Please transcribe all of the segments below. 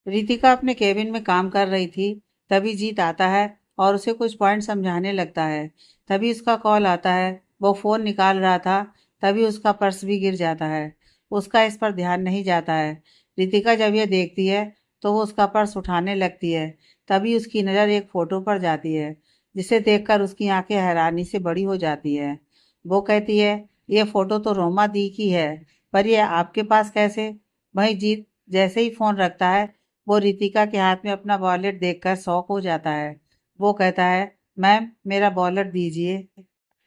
रितिका अपने केबिन में काम कर रही थी। तभी जीत आता है और उसे कुछ पॉइंट समझाने लगता है। तभी उसका कॉल आता है। वो फ़ोन निकाल रहा था। तभी उसका पर्स भी गिर जाता है। उसका इस पर ध्यान नहीं जाता है। रितिका जब यह देखती है तो वो उसका पर्स उठाने लगती है। तभी उसकी नज़र एक फ़ोटो पर जाती है, जिसे देखकर उसकी आंखें हैरानी से बड़ी हो जाती है। वो कहती है, ये फ़ोटो तो रोमा दी की है, पर यह आपके पास कैसे? वहीं जीत जैसे ही फ़ोन रखता है, वो रितिका के हाथ में अपना वॉलेट देखकर शॉक हो जाता है। वो कहता है, मैम मेरा वॉलेट दीजिए।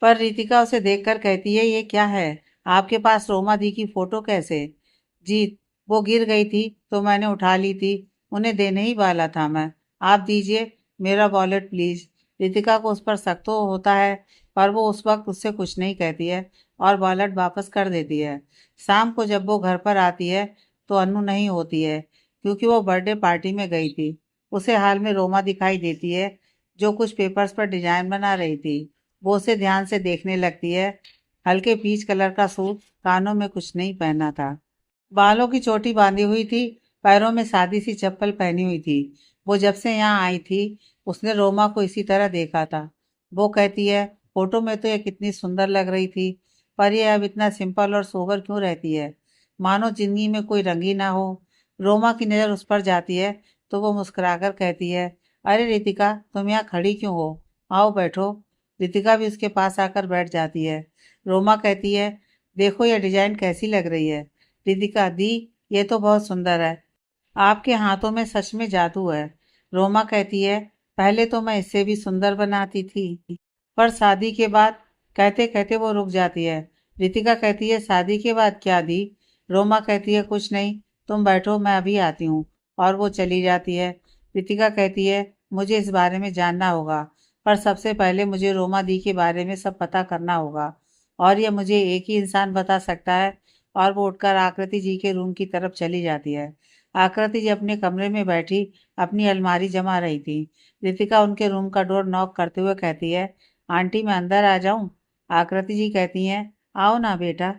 पर रितिका उसे देखकर कहती है, ये क्या है? आपके पास रोमा दी की फोटो कैसे? जीत, वो गिर गई थी तो मैंने उठा ली थी। उन्हें देने ही वाला था मैं। आप दीजिए मेरा वॉलेट प्लीज। रितिका को उस पर शक तो होता है, पर वो उस वक्त उससे कुछ नहीं कहती है और वॉलेट वापस कर देती है। शाम को जब वो घर पर आती है तो अनु नहीं होती है, क्योंकि वो बर्थडे पार्टी में गई थी। उसे हाल में रोमा दिखाई देती है, जो कुछ पेपर्स पर डिजाइन बना रही थी। वो उसे ध्यान से देखने लगती है। हल्के पीच कलर का सूट, कानों में कुछ नहीं पहना था, बालों की चोटी बांधी हुई थी, पैरों में सादी सी चप्पल पहनी हुई थी। वो जब से यहाँ आई थी उसने रोमा को इसी तरह देखा था। वो कहती है, फोटो में तो ये कितनी सुंदर लग रही थी, पर ये अब इतना सिंपल और सोबर क्यों रहती है, मानो जिंदगी में कोई रंग ही ना हो। रोमा की नज़र उस पर जाती है तो वो मुस्कुराकर कहती है, अरे रितिका, तुम यहाँ खड़ी क्यों हो? आओ बैठो। रितिका भी उसके पास आकर बैठ जाती है। रोमा कहती है, देखो यह डिजाइन कैसी लग रही है। रितिका दी, ये तो बहुत सुंदर है। आपके हाथों में सच में जादू है। रोमा कहती है, पहले तो मैं इससे भी सुंदर बनाती थी, पर शादी के बाद। कहते कहते वो रुक जाती है। रितिका कहती है, शादी के बाद क्या दी? रोमा कहती है, कुछ नहीं, तुम बैठो मैं अभी आती हूँ। और वो चली जाती है। रितिका कहती है, मुझे इस बारे में जानना होगा, पर सबसे पहले मुझे रोमा दी के बारे में सब पता करना होगा, और ये मुझे एक ही इंसान बता सकता है। और वो उठकर आकृति जी के रूम की तरफ चली जाती है। आकृति जी अपने कमरे में बैठी अपनी अलमारी जमा रही थी। रितिका उनके रूम का डोर नॉक करते हुए कहती है, आंटी मैं अंदर आ जाऊं? आकृति जी कहती हैं, आओ ना बेटा।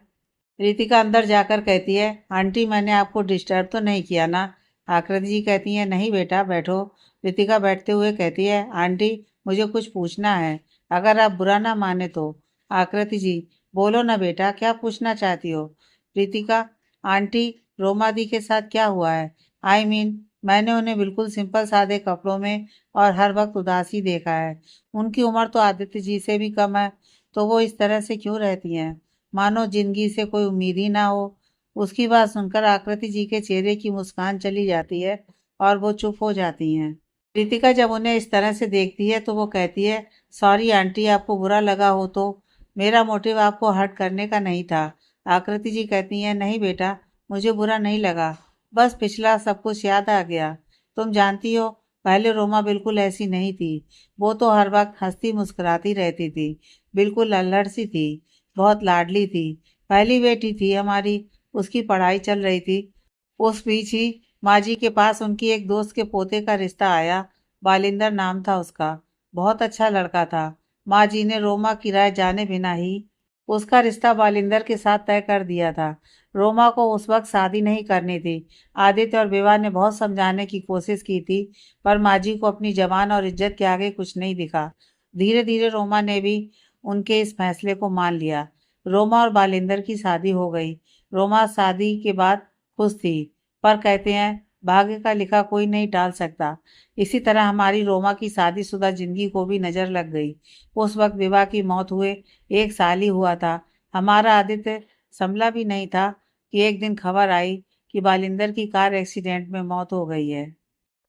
रितिका अंदर जाकर कहती है, आंटी मैंने आपको डिस्टर्ब तो नहीं किया ना? आकृति जी कहती हैं, नहीं बेटा बैठो। रितिका बैठते हुए कहती है, आंटी मुझे कुछ पूछना है, अगर आप बुरा ना माने तो। आकृति जी, बोलो ना बेटा, क्या पूछना चाहती हो? रितिका, आंटी रोमा दी के साथ क्या हुआ है? मैंने उन्हें बिल्कुल सिंपल सादे कपड़ों में और हर वक्त उदासी देखा है। उनकी उम्र तो आदित्य जी से भी कम है, तो वो इस तरह से क्यों रहती हैं, मानो जिंदगी से कोई उम्मीद ही ना हो। उसकी बात सुनकर आकृति जी के चेहरे की मुस्कान चली जाती है और वो चुप हो जाती हैं। रितिका जब उन्हें इस तरह से देखती है तो वो कहती है, सॉरी आंटी, आपको बुरा लगा हो तो। मेरा मोटिव आपको हर्ट करने का नहीं था। आकृति जी कहती हैं, नहीं बेटा, मुझे बुरा नहीं लगा, बस पिछला सब कुछ याद आ गया। तुम जानती हो, पहले रोमा बिल्कुल ऐसी नहीं थी। वो तो हर वक्त हंसती मुस्कुराती रहती थी, बिल्कुल अल्हड़ सी थी, बहुत लाडली थी। पहली बेटी थी हमारी, उसकी पढ़ाई चल रही थी। उस बीच ही माँ जी के पास उनकी एक दोस्त के पोते का रिश्ता आया। बालिंदर नाम था उसका, बहुत अच्छा लड़का था। माँ जी ने रोमा की राय जाने बिना ही उसका रिश्ता बालिंदर के साथ तय कर दिया था। रोमा को उस वक्त शादी नहीं करनी थी। आदित्य और विवाह ने बहुत समझाने की कोशिश की थी, पर माँ जी को अपनी जबान और इज्जत के आगे कुछ नहीं दिखा। धीरे धीरे रोमा ने भी उनके इस फैसले को मान लिया। रोमा और बालिंदर की शादी हो गई। रोमा शादी के बाद खुश थी, पर कहते हैं, भाग्य का लिखा कोई नहीं टाल सकता। इसी तरह हमारी रोमा की शादीशुदा जिंदगी को भी नजर लग गई। उस वक्त विवाह की मौत हुए 1 साल ही हुआ था। हमारा आदित्य संभला भी नहीं था कि एक दिन खबर आई कि बालिंदर की कार एक्सीडेंट में मौत हो गई है।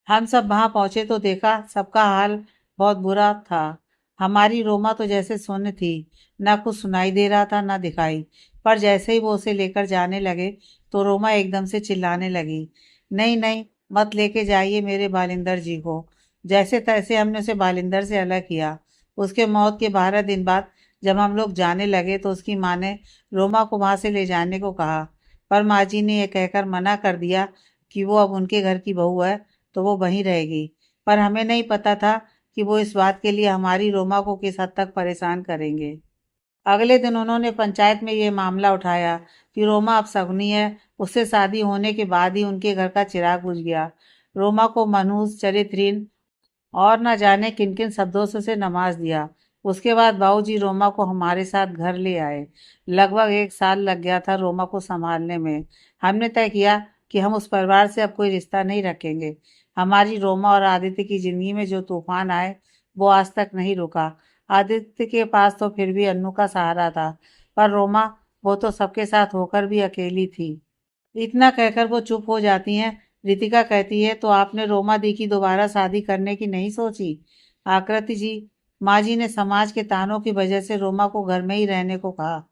हम सब वहां पहुंचे तो देखा सबका हाल बहुत बुरा था। हमारी रोमा तो जैसे सुन्न थी, ना कुछ सुनाई दे रहा था ना दिखाई। पर जैसे ही वो उसे लेकर जाने लगे तो रोमा एकदम से चिल्लाने लगी, नहीं नहीं, मत लेके जाइए मेरे बालिंदर जी को। जैसे तैसे हमने उसे बालिंदर से अलग किया। उसके मौत के 12 दिन बाद जब हम लोग जाने लगे तो उसकी माँ ने रोमा को वहां से ले जाने को कहा, पर माँ जी ने यह कहकर मना कर दिया कि वो अब उनके घर की बहू है, तो वो वहीं रहेगी। पर हमें नहीं पता था कि वो इस बात के लिए हमारी रोमा को किस हद तक परेशान करेंगे। अगले दिन उन्होंने पंचायत में ये मामला उठाया कि रोमा अब शगुनी है। उससे शादी होने के बाद ही उनके घर का चिराग बुझ गया। रोमा को मनहूस, चरित्रहीन और न जाने किन किन शब्दों से नवाज दिया। उसके बाद बाबूजी रोमा को हमारे साथ घर ले आए। लगभग 1 साल लग गया था रोमा को संभालने में। हमने तय किया कि हम उस परिवार से अब कोई रिश्ता नहीं रखेंगे। हमारी रोमा और आदित्य की जिंदगी में जो तूफान आए वो आज तक नहीं रुका। आदित्य के पास तो फिर भी अन्नू का सहारा था, पर रोमा, वो तो सबके साथ होकर भी अकेली थी। इतना कहकर वो चुप हो जाती हैं। रितिका कहती है, तो आपने रोमा दी की दोबारा शादी करने की नहीं सोची? आकृति जी, माँ जी ने समाज के तानों की वजह से रोमा को घर में ही रहने को कहा।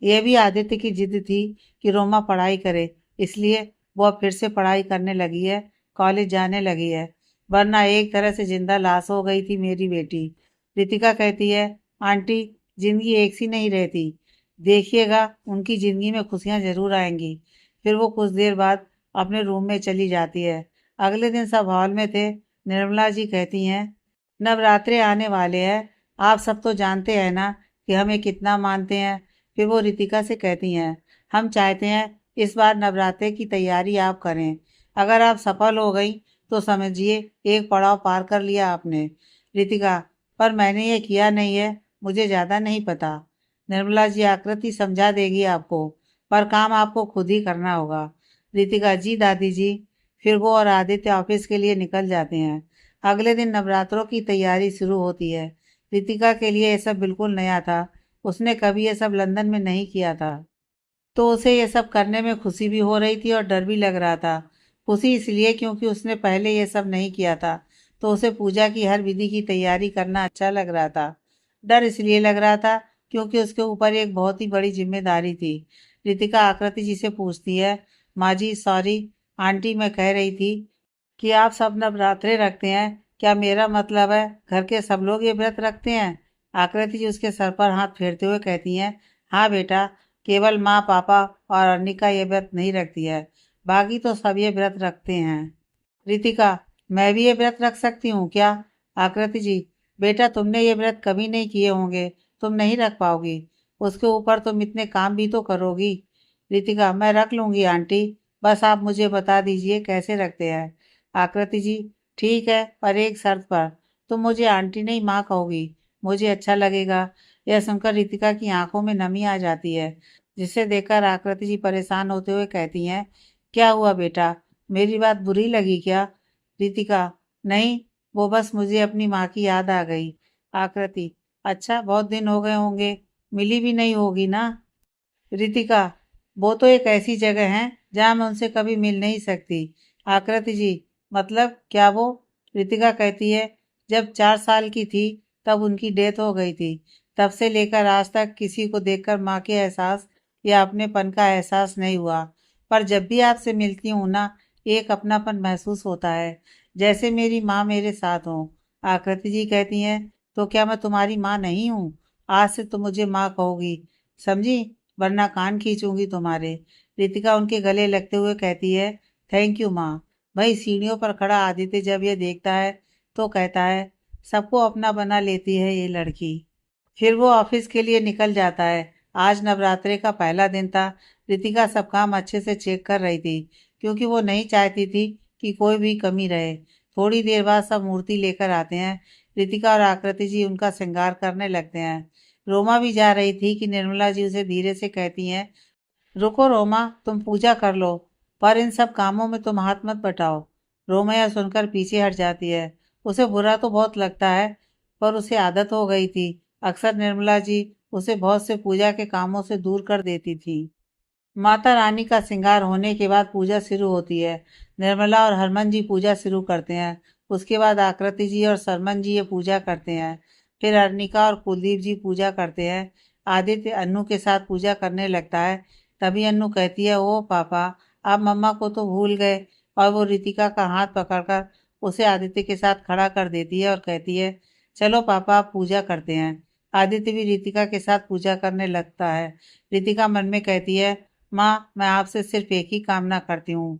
यह भी आदित्य की जिद थी कि रोमा पढ़ाई करे, इसलिए वो अब फिर से पढ़ाई करने लगी है, कॉलेज जाने लगी है। वरना एक तरह से जिंदा लाश हो गई थी मेरी बेटी। रितिका कहती है, आंटी, जिंदगी एक सी नहीं रहती, देखिएगा उनकी जिंदगी में खुशियां जरूर आएंगी। फिर वो कुछ देर बाद अपने रूम में चली जाती है। अगले दिन सब हॉल में थे। निर्मला जी कहती हैं, नवरात्रे आने वाले हैं, आप सब तो जानते हैं ना कि हमें कितना मानते हैं। फिर वो रितिका से कहती हैं, हम चाहते हैं इस बार नवरात्रे की तैयारी आप करें। अगर आप सफल हो गई तो समझिए एक पड़ाव पार कर लिया आपने। रितिका, पर मैंने ये किया नहीं है, मुझे ज़्यादा नहीं पता। निर्मला जी, आकृति समझा देगी आपको, पर काम आपको खुद ही करना होगा। रितिका जी, दादी जी। फिर वो और आदित्य ऑफिस के लिए निकल जाते हैं। अगले दिन नवरात्रों की तैयारी शुरू होती है। रितिका के लिए ये सब बिल्कुल नया था। उसने कभी ये सब लंदन में नहीं किया था, तो उसे ये सब करने में खुशी भी हो रही थी और डर भी लग रहा था। खुशी इसलिए क्योंकि उसने पहले ये सब नहीं किया था, तो उसे पूजा की हर विधि की तैयारी करना अच्छा लग रहा था। डर इसलिए लग रहा था क्योंकि उसके ऊपर एक बहुत ही बड़ी जिम्मेदारी थी। रितिका आकृति जी से पूछती है, माँ जी सॉरी, आंटी मैं कह रही थी कि आप सब नवरात्रे रखते हैं, क्या मेरा मतलब है घर के सब लोग ये व्रत रखते हैं? आकृति जी उसके सर पर हाथ फेरते हुए कहती हैं, हाँ बेटा, केवल माँ, पापा और अनिका ये व्रत नहीं रखती है, बाकी तो सब ये व्रत रखते हैं। रितिका, मैं भी ये व्रत रख सकती हूँ क्या? आकृति जी, बेटा तुमने ये व्रत कभी नहीं किए होंगे, तुम नहीं रख पाओगी। उसके ऊपर तुम इतने काम भी तो करोगी। रितिका, मैं रख लूंगी आंटी, बस आप मुझे बता दीजिए कैसे रखते हैं। आकृति जी, ठीक है, पर एक शर्त पर। तुम मुझे आंटी नहीं माँ कहोगी, मुझे अच्छा लगेगा। यह सुनकर रितिका की आंखों में नमी आ जाती है, जिसे देखकर आकृति जी परेशान होते हुए कहती हैं, क्या हुआ बेटा, मेरी बात बुरी लगी क्या? रितिका, नहीं, वो बस मुझे अपनी माँ की याद आ गई। आकृति, अच्छा, बहुत दिन हो गए होंगे, मिली भी नहीं होगी ना? रितिका, वो तो एक ऐसी जगह है जहाँ मैं उनसे कभी मिल नहीं सकती। आकृति जी, मतलब क्या वो? रितिका कहती है, जब 4 साल की थी तब उनकी डेथ हो गई थी। तब से लेकर आज तक किसी को देखकर माँ के एहसास या अपनेपन का एहसास नहीं हुआ। पर जब भी आपसे मिलती हूँ ना, एक अपनापन महसूस होता है, जैसे मेरी माँ मेरे साथ हो। आकृति जी कहती हैं, तो क्या मैं तुम्हारी माँ नहीं हूँ? आज से तुम मुझे माँ कहोगी, समझी, वरना कान खींचूंगी तुम्हारे। रितिका उनके गले लगते हुए कहती है, थैंक यू माँ। भाई सीढ़ियों पर खड़ा आदित्य जब ये देखता है तो कहता है, सबको अपना बना लेती है ये लड़की। फिर वो ऑफिस के लिए निकल जाता है। आज नवरात्रे का पहला दिन था। रितिका सब काम अच्छे से चेक कर रही थी, क्योंकि वो नहीं चाहती थी कि कोई भी कमी रहे। थोड़ी देर बाद सब मूर्ति लेकर आते हैं। रितिका और आकृति जी उनका श्रृंगार करने लगते हैं। रोमा भी जा रही थी कि निर्मला जी उसे धीरे से कहती हैं, रुको रोमा, तुम पूजा कर लो, पर इन सब कामों में तुम हाथ मत बटाओ। रोमा यह सुनकर पीछे हट जाती है। उसे बुरा तो बहुत लगता है, पर उसे आदत हो गई थी। अक्सर निर्मला जी उसे बहुत से पूजा के कामों से दूर कर देती थी। माता रानी का श्रृंगार होने के बाद पूजा शुरू होती है। निर्मला और हरमन जी पूजा शुरू करते हैं। उसके बाद आकृति जी और सरमन जी ये पूजा करते हैं। फिर अर्निका और कुलदीप जी पूजा करते हैं। आदित्य अन्नू के साथ पूजा करने लगता है। तभी अन्नू कहती है, ओ पापा, आप मम्मा को तो भूल गए। और वो रितिका का हाथ पकड़कर उसे आदित्य के साथ खड़ा कर देती है और कहती है, चलो पापा, आप पूजा करते हैं। आदित्य भी रितिका के साथ पूजा करने लगता है। रितिका मन में कहती है, माँ, मैं आपसे सिर्फ एक ही कामना करती हूँ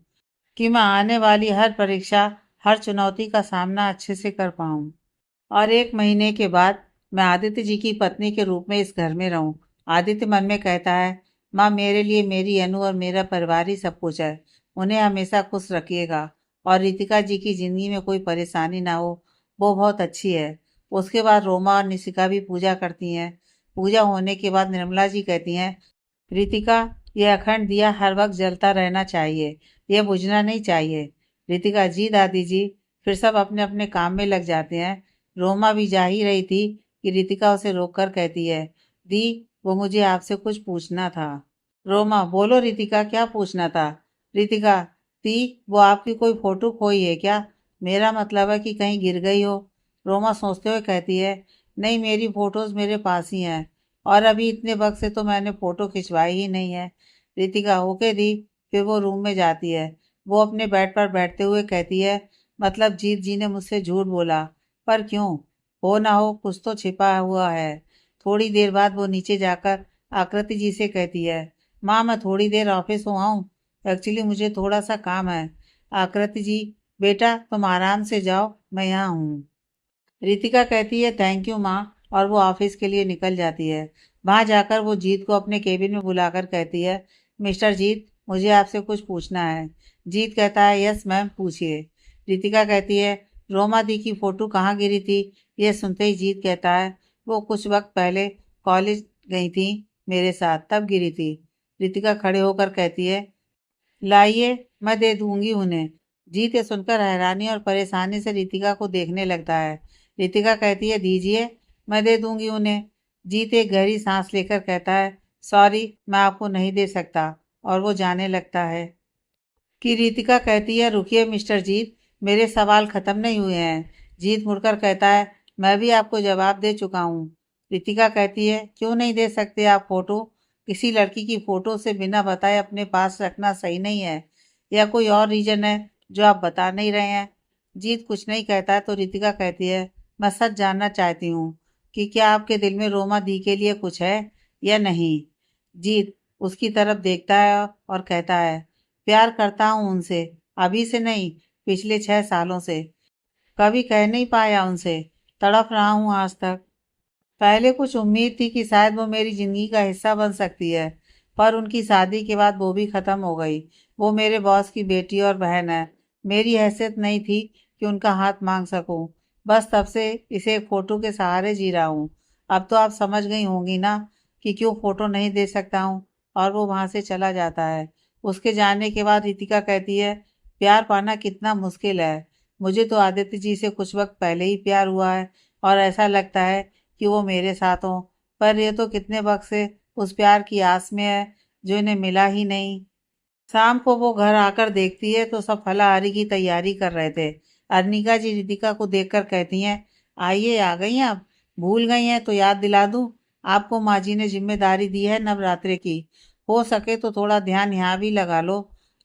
कि मैं आने वाली हर परीक्षा, हर चुनौती का सामना अच्छे से कर पाऊँ, और 1 महीने के बाद मैं आदित्य जी की पत्नी के रूप में इस घर में रहूं। आदित्य मन में कहता है, माँ, मेरे लिए मेरी अनु और मेरा परिवार ही सब कुछ है, उन्हें हमेशा खुश रखिएगा और रितिका जी की जिंदगी में कोई परेशानी ना हो, वो बहुत अच्छी है। उसके बाद रोमा और निशिका भी पूजा करती हैं। पूजा होने के बाद निर्मला जी कहती हैं, रितिका, यह अखंड दिया हर वक्त जलता रहना चाहिए, यह बुझना नहीं चाहिए। रितिका, जी दादी जी। फिर सब अपने अपने काम में लग जाते हैं। रोमा भी जा ही रही थी कि रितिका उसे रोककर कहती है, दी, वो मुझे आपसे कुछ पूछना था। रोमा, बोलो रितिका, क्या पूछना था। रितिका, दी, वो आपकी कोई फोटो खोई है क्या? मेरा मतलब है कि कहीं गिर गई हो। रोमा सोचते हुए कहती है, नहीं, मेरी फोटोज मेरे पास ही हैं, और अभी इतने वक्त से तो मैंने फोटो खिंचवाई ही नहीं है। रितिका, ओके दी। फिर वो रूम में जाती है। वो अपने बेड पर बैठते हुए कहती है, मतलब जीत जी ने मुझसे झूठ बोला, पर क्यों? हो ना हो कुछ तो छिपा हुआ है। थोड़ी देर बाद वो नीचे जाकर आकृति जी से कहती है, माँ, मैं थोड़ी देर ऑफिस हो आऊँ? एक्चुअली मुझे थोड़ा सा काम है। आकृति जी, बेटा तुम आराम से जाओ, मैं यहाँ हूँ। रितिका कहती है, थैंक यू माँ, और वो ऑफिस के लिए निकल जाती है। वहां जाकर वो जीत को अपने केबिन में बुलाकर कहती है, मिस्टर जीत, मुझे आपसे कुछ पूछना है। जीत कहता है, यस मैम, पूछिए। रितिका कहती है, रोमा दी की फोटो कहाँ गिरी थी? यह सुनते ही जीत कहता है, वो कुछ वक्त पहले कॉलेज गई थी मेरे साथ, तब गिरी थी। रितिका खड़े होकर कहती है, लाइए, मैं दे दूंगी उन्हें। जीत ये सुनकर हैरानी और परेशानी से रितिका को देखने लगता है। रितिका कहती है, दीजिए, मैं दे दूंगी उन्हें। जीत एक गहरी सांस लेकर कहता है, सॉरी, मैं आपको नहीं दे सकता, और वो जाने लगता है कि रितिका कहती है, रुकिए मिस्टर जीत, मेरे सवाल खत्म नहीं हुए हैं। जीत मुड़कर कहता है, मैं भी आपको जवाब दे चुका हूँ। रितिका कहती है, क्यों नहीं दे सकते आप फोटो? किसी लड़की की फोटो से बिना बताए अपने पास रखना सही नहीं है, या कोई और रीजन है जो आप बता नहीं रहे हैं? जीत कुछ नहीं कहता है तो रितिका कहती है, मैं सच जानना चाहती हूँ कि क्या आपके दिल में रोमा दी के लिए कुछ है या नहीं। जीत उसकी तरफ देखता है और कहता है, प्यार करता हूँ उनसे, अभी से नहीं, पिछले 6 सालों से। कभी कह नहीं पाया उनसे, तड़प रहा हूँ आज तक। पहले कुछ उम्मीद थी कि शायद वो मेरी जिंदगी का हिस्सा बन सकती है, पर उनकी शादी के बाद वो भी खत्म हो गई। वो मेरे बॉस की बेटी और बहन है। मेरी हैसियत नहीं थी कि उनका हाथ मांग सकूं। बस तब से इसे एक फोटो के सहारे जी रहा हूँ। अब तो आप समझ गई होंगी ना कि क्यों फोटो नहीं दे सकता हूँ। और वो वहां से चला जाता है। उसके जाने के बाद रितिका कहती है, प्यार पाना कितना मुश्किल है। मुझे तो आदित्य जी से कुछ वक्त पहले ही प्यार हुआ है, और ऐसा लगता है कि वो मेरे साथ हों, पर ये तो कितने वक्त से उस प्यार की आस में है जो इन्हें मिला ही नहीं। शाम को वो घर आकर देखती है तो सब फलाहारी की तैयारी कर रहे थे। अरनिका जी रितिका को देखकर कहती हैं, आइए, आ गई हैं आप? भूल गई हैं तो याद दिला दूं, आपको माँ जी ने जिम्मेदारी दी है नवरात्रे की। हो सके तो थोड़ा ध्यान यहाँ भी लगा लो।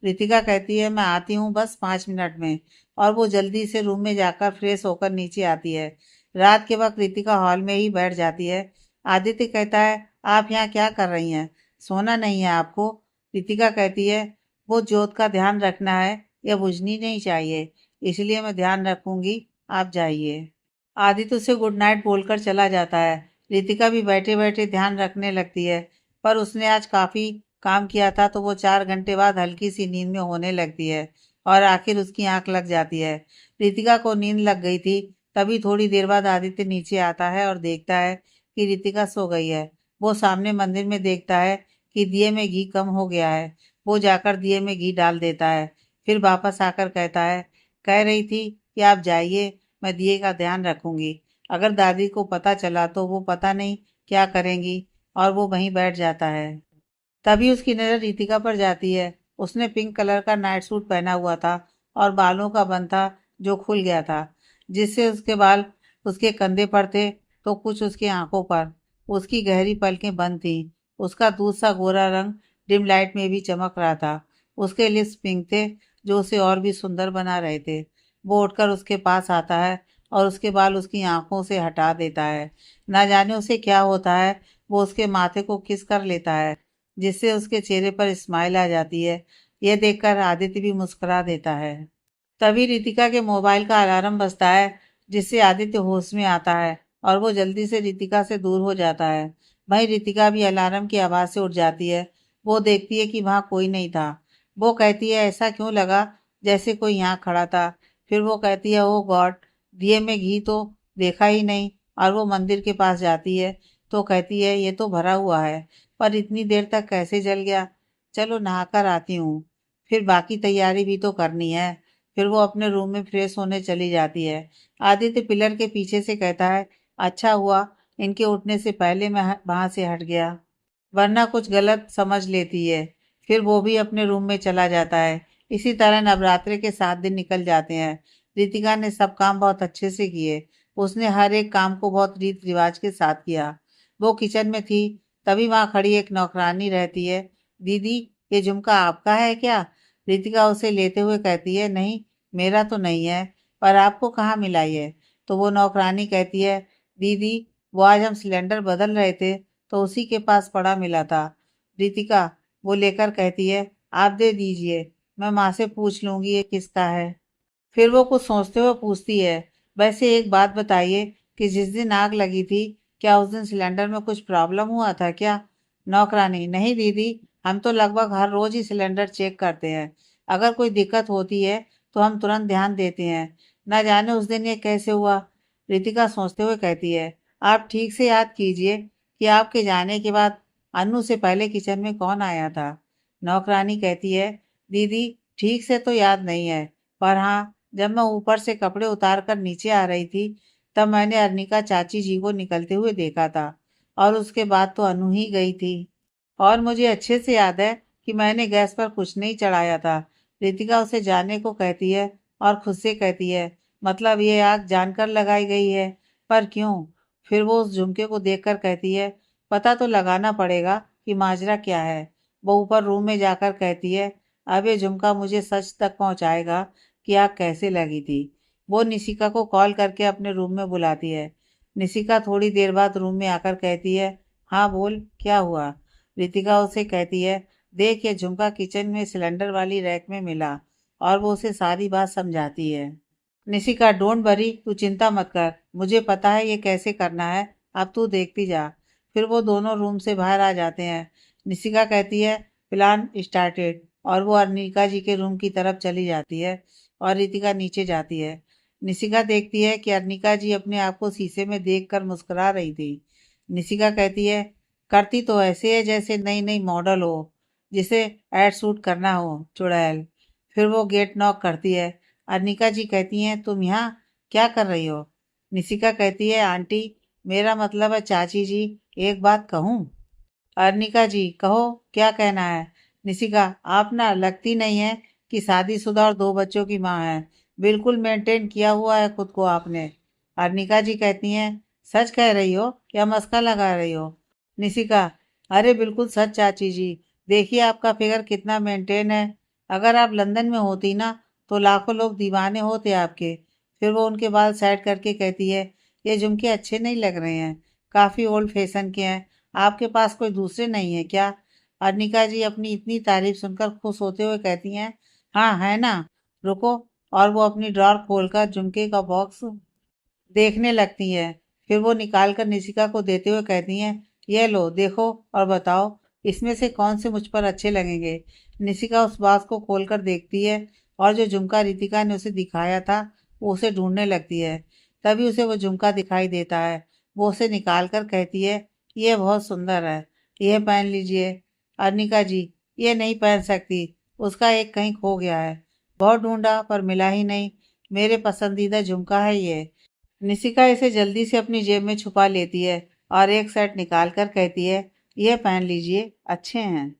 रितिका कहती है, मैं आती हूँ बस 5 मिनट में। और वो जल्दी से रूम में जाकर फ्रेश होकर नीचे आती है। रात के वक्त रितिका हॉल में ही बैठ जाती है। आदित्य कहता है, आप यहाँ क्या कर रही हैं? सोना नहीं है आपको? रितिका कहती है, वो जोत का ध्यान रखना है, यह बुझनी नहीं चाहिए, इसलिए मैं ध्यान रखूंगी, आप जाइए। आदित्य उसे गुड नाइट बोलकर चला जाता है। रितिका भी बैठे बैठे ध्यान रखने लगती है, पर उसने आज काफी काम किया था तो वो 4 घंटे बाद हल्की सी नींद में होने लगती है, और आखिर उसकी आंख लग जाती है। रितिका को नींद लग गई थी। तभी थोड़ी देर बाद आदित्य नीचे आता है और देखता है कि रितिका सो गई है। वो सामने मंदिर में देखता है कि दिए में घी कम हो गया है। वो जाकर दिए में घी डाल देता है। फिर वापस आकर कहता है, कह रही थी कि आप जाइए, मैं दिए का ध्यान रखूंगी। अगर दादी को पता चला तो वो पता नहीं क्या करेंगी। और वो वहीं बैठ जाता है। तभी उसकी नजर रितिका पर जाती है। उसने पिंक कलर का नाइट सूट पहना हुआ था, और बालों का बन था जो खुल गया था, जिससे उसके बाल उसके कंधे पर थे तो कुछ उसकी आंखों पर। उसकी गहरी पलकें बंद थी। उसका दूध सा गोरा रंग डिम लाइट में भी चमक रहा था। उसके लिप्स पिंक थे जो उसे और भी सुंदर बना रहे थे। वो उठकर उसके पास आता है और उसके बाल उसकी आंखों से हटा देता है। ना जाने उसे क्या होता है, वो उसके माथे को किस कर लेता है, जिससे उसके चेहरे पर स्माइल आ जाती है। यह देखकर आदित्य भी मुस्कुरा देता है। तभी रितिका के मोबाइल का अलार्म बजता है, जिससे आदित्य होश में आता है, और वो जल्दी से रितिका से दूर हो जाता है। वहीं रितिका भी अलार्म की आवाज से उठ जाती है। वो देखती है कि वहां कोई नहीं था। वो कहती है, ऐसा क्यों लगा जैसे कोई यहाँ खड़ा था। फिर वो कहती है, ओह गॉड, दिए में घी तो देखा ही नहीं। और वो मंदिर के पास जाती है तो कहती है, ये तो भरा हुआ है, पर इतनी देर तक कैसे जल गया। चलो नहाकर आती हूँ, फिर बाकी तैयारी भी तो करनी है। फिर वो अपने रूम में फ्रेश होने चली जाती है। आदित्य पिलर के पीछे से कहता है, अच्छा हुआ इनके उठने से पहले मैं वहां से हट गया, वरना कुछ गलत समझ लेती है। फिर वो भी अपने रूम में चला जाता है। इसी तरह नवरात्रि के 7 दिन निकल जाते हैं। रितिका ने सब काम बहुत अच्छे से किए। उसने हर एक काम को बहुत रीत रिवाज के साथ किया। वो किचन में थी, तभी वहां खड़ी एक नौकरानी रहती है। दीदी, ये झुमका आपका है क्या? रितिका उसे लेते हुए कहती है, नहीं, मेरा तो नहीं है, पर आपको कहाँ मिला ये? तो वो नौकरानी कहती है, दीदी, वो आज हम सिलेंडर बदल रहे थे तो उसी के पास पड़ा मिला था। रितिका वो लेकर कहती है, आप दे दीजिए, मैं माँ से पूछ लूंगी ये किसका है। फिर वो कुछ सोचते हुए पूछती है, वैसे एक बात बताइए कि जिस दिन आग लगी थी, क्या उस दिन सिलेंडर में कुछ प्रॉब्लम हुआ था क्या? नौकरानी, नहीं दीदी, हम तो लगभग हर रोज ही सिलेंडर चेक करते हैं। अगर कोई दिक्कत होती है तो हम तुरंत ध्यान देते हैं। न जाने उस दिन ये कैसे हुआ। रितिका सोचते हुए कहती है, आप ठीक से याद कीजिए कि आपके जाने के बाद अनु से पहले किचन में कौन आया था। नौकरानी कहती है, दीदी, ठीक से तो याद नहीं है, पर हाँ, जब मैं ऊपर से कपड़े उतार कर नीचे आ रही थी, तब मैंने अर्निका चाची जी को निकलते हुए देखा था, और उसके बाद तो अनु ही गई थी। और मुझे अच्छे से याद है कि मैंने गैस पर कुछ नहीं चढ़ाया था। रितिका उसे जाने को कहती है और खुद से कहती है, मतलब ये आग जानकर लगाई गई है, पर क्यों? फिर वो उस झुमके को देखकर कहती है, पता तो लगाना पड़ेगा कि माजरा क्या है। वो ऊपर रूम में जाकर कहती है, अब ये झुमका मुझे सच तक पहुंचाएगा कि आग कैसे लगी थी। वो निशिका को कॉल करके अपने रूम में बुलाती है। निशिका थोड़ी देर बाद रूम में आकर कहती है, हाँ बोल, क्या हुआ? रितिका उसे कहती है, देख ये झुमका किचन में सिलेंडर वाली रैक में मिला। और वो उसे सारी बात समझाती है। निशिका, डोंट वरी, तू चिंता मत कर, मुझे पता है ये कैसे करना है, अब तू देखती जा। फिर वो दोनों रूम से बाहर आ जाते हैं। निशिका कहती है, प्लान स्टार्टेड, और वो अनिका जी के रूम की तरफ चली जाती है और रितिका नीचे जाती है। निशिका देखती है कि अनिका जी अपने आप को शीशे में देखकर मुस्कुरा रही थी। निशिका कहती है, करती तो ऐसे है जैसे नई नई मॉडल हो, जिसे एड शूट करना हो, चुड़ैल। फिर वो गेट नॉक करती है। अनिका जी कहती हैं, तुम यहाँ क्या कर रही हो? निशिका कहती है, आंटी, मेरा मतलब है चाची जी, एक बात कहूँ? अनिका जी, कहो, क्या कहना है? निशिका, आप ना लगती नहीं है कि शादीशुदा और 2 बच्चों की माँ है। बिल्कुल मेंटेन किया हुआ है खुद को आपने। अनिका जी कहती हैं, सच कह रही हो या मस्का लगा रही हो? निशिका, अरे बिल्कुल सच चाची जी, देखिए आपका फिगर कितना मेंटेन है। अगर आप लंदन में होती ना, तो लाखों लोग दीवाने होते आपके। फिर वो उनके बाल सेट करके कहती है, ये झुमके अच्छे नहीं लग रहे हैं, काफी ओल्ड फैशन के हैं। आपके पास कोई दूसरे नहीं है क्या? अनिका जी अपनी इतनी तारीफ सुनकर खुश होते हुए कहती हैं, हाँ है ना, रुको। और वो अपनी ड्रॉर खोलकर झुमके का बॉक्स देखने लगती हैं। फिर वो निकाल कर निशिका को देते हुए कहती हैं, ये लो देखो और बताओ इसमें से कौन से मुझ पर अच्छे लगेंगे। निशिका उस बॉक्स को खोलकर देखती है और जो झुमका रितिका ने उसे दिखाया था, वो उसे ढूंढने लगती है। तभी उसे वो झुमका दिखाई देता है। वो उसे निकाल कर कहती है, ये बहुत सुंदर है, यह पहन लीजिए। अनिका जी, ये नहीं पहन सकती, उसका एक कहीं खो गया है, बहुत ढूंढा पर मिला ही नहीं, मेरे पसंदीदा झुमका है ये। निशिका इसे जल्दी से अपनी जेब में छुपा लेती है और एक सेट निकाल कर कहती है, ये पहन लीजिए, अच्छे हैं।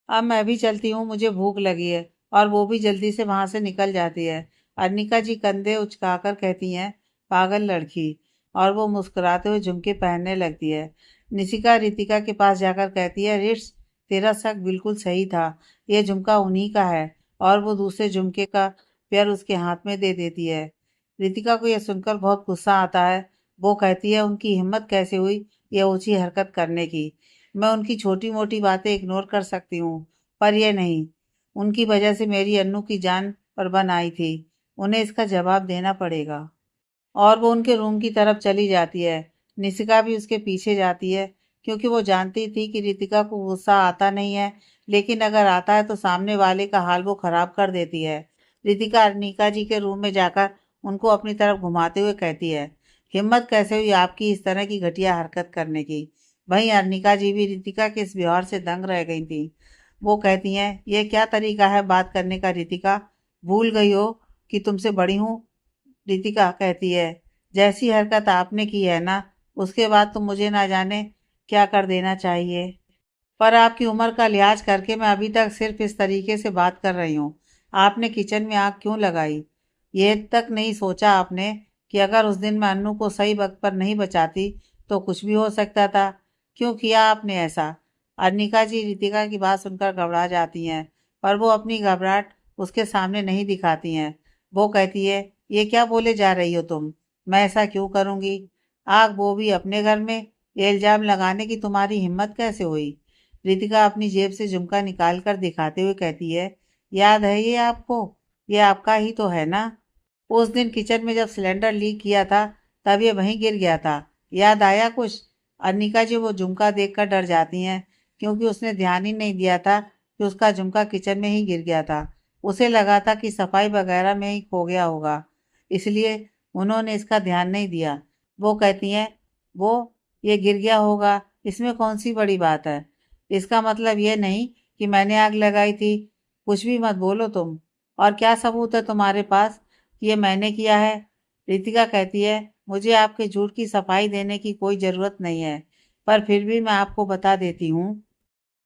अब मैं भी चलती हूँ, मुझे भूख लगी है। और वो भी जल्दी से वहां से निकल जाती है। अनिका जी कंधे उचकाकर कहती हैं, पागल लड़की। और वो मुस्कुराते हुए झुमके पहनने लगती है। निशिका रितिका के पास जाकर कहती है, रिट्स, तेरा शक बिल्कुल सही था, ये झुमका उन्हीं का है। और वो दूसरे झुमके का पेयर उसके हाथ में दे देती है। रितिका को यह सुनकर बहुत गुस्सा आता है। वो कहती है, उनकी हिम्मत कैसे हुई ये ऊंची हरकत करने की। मैं उनकी छोटी मोटी बातें इग्नोर कर सकती हूँ, पर यह नहीं। उनकी वजह से मेरी अन्नू की जान पर बन आई थी, उन्हें इसका जवाब देना पड़ेगा। और वो उनके रूम की तरफ चली जाती है। निशिका भी उसके पीछे जाती है, क्योंकि वो जानती थी कि रितिका को गुस्सा आता नहीं है, लेकिन अगर आता है तो सामने वाले का हाल वो खराब कर देती है। रितिका अनिका जी के रूम में जाकर उनको अपनी तरफ घुमाते हुए कहती है, हिम्मत कैसे हुई आपकी इस तरह की घटिया हरकत करने की। वहीं अनिका जी भी रितिका के इस व्यवहार से दंग रह गई थी। वो कहती हैं, ये क्या तरीका है बात करने का रितिका, भूल गई हो कि तुमसे बड़ी हूँ। रितिका कहती है, जैसी हरकत आपने की है ना, उसके बाद तो मुझे ना जाने क्या कर देना चाहिए। पर आपकी उम्र का लिहाज करके मैं अभी तक सिर्फ इस तरीके से बात कर रही हूँ। आपने किचन में आग क्यों लगाई? ये तक नहीं सोचा आपने कि अगर उस दिन मैं अन्नू को सही वक्त पर नहीं बचाती तो कुछ भी हो सकता था? क्यों किया आपने ऐसा? अनिका जी रितिका की बात सुनकर घबरा जाती हैं, पर वो अपनी घबराहट उसके सामने नहीं दिखाती हैं। वो कहती है, ये क्या बोले जा रही हो तुम? मैं ऐसा क्यों करूँगी? आग वो भी अपने घर में? ये इल्जाम लगाने की तुम्हारी हिम्मत कैसे हुई? रितिका अपनी जेब से झुमका निकाल कर दिखाते हुए कहती है, याद है ये आपको? ये आपका ही तो है ना? उस दिन किचन में जब सिलेंडर लीक किया था तब ये वहीं गिर गया था। याद आया कुछ? अनिका जी वो झुमका देखकर डर जाती हैं, क्योंकि उसने ध्यान ही नहीं दिया था कि उसका झुमका किचन में ही गिर गया था। उसे लगा था कि सफाई वगैरह में ही खो गया होगा, इसलिए उन्होंने इसका ध्यान नहीं दिया। वो कहती हैं, वो ये गिर गया होगा, इसमें कौन सी बड़ी बात है? इसका मतलब ये नहीं कि मैंने आग लगाई थी। कुछ भी मत बोलो तुम। और क्या सबूत है तुम्हारे पास कि ये मैंने किया है? रितिका कहती है, मुझे आपके झूठ की सफाई देने की कोई ज़रूरत नहीं है, पर फिर भी मैं आपको बता देती हूँ।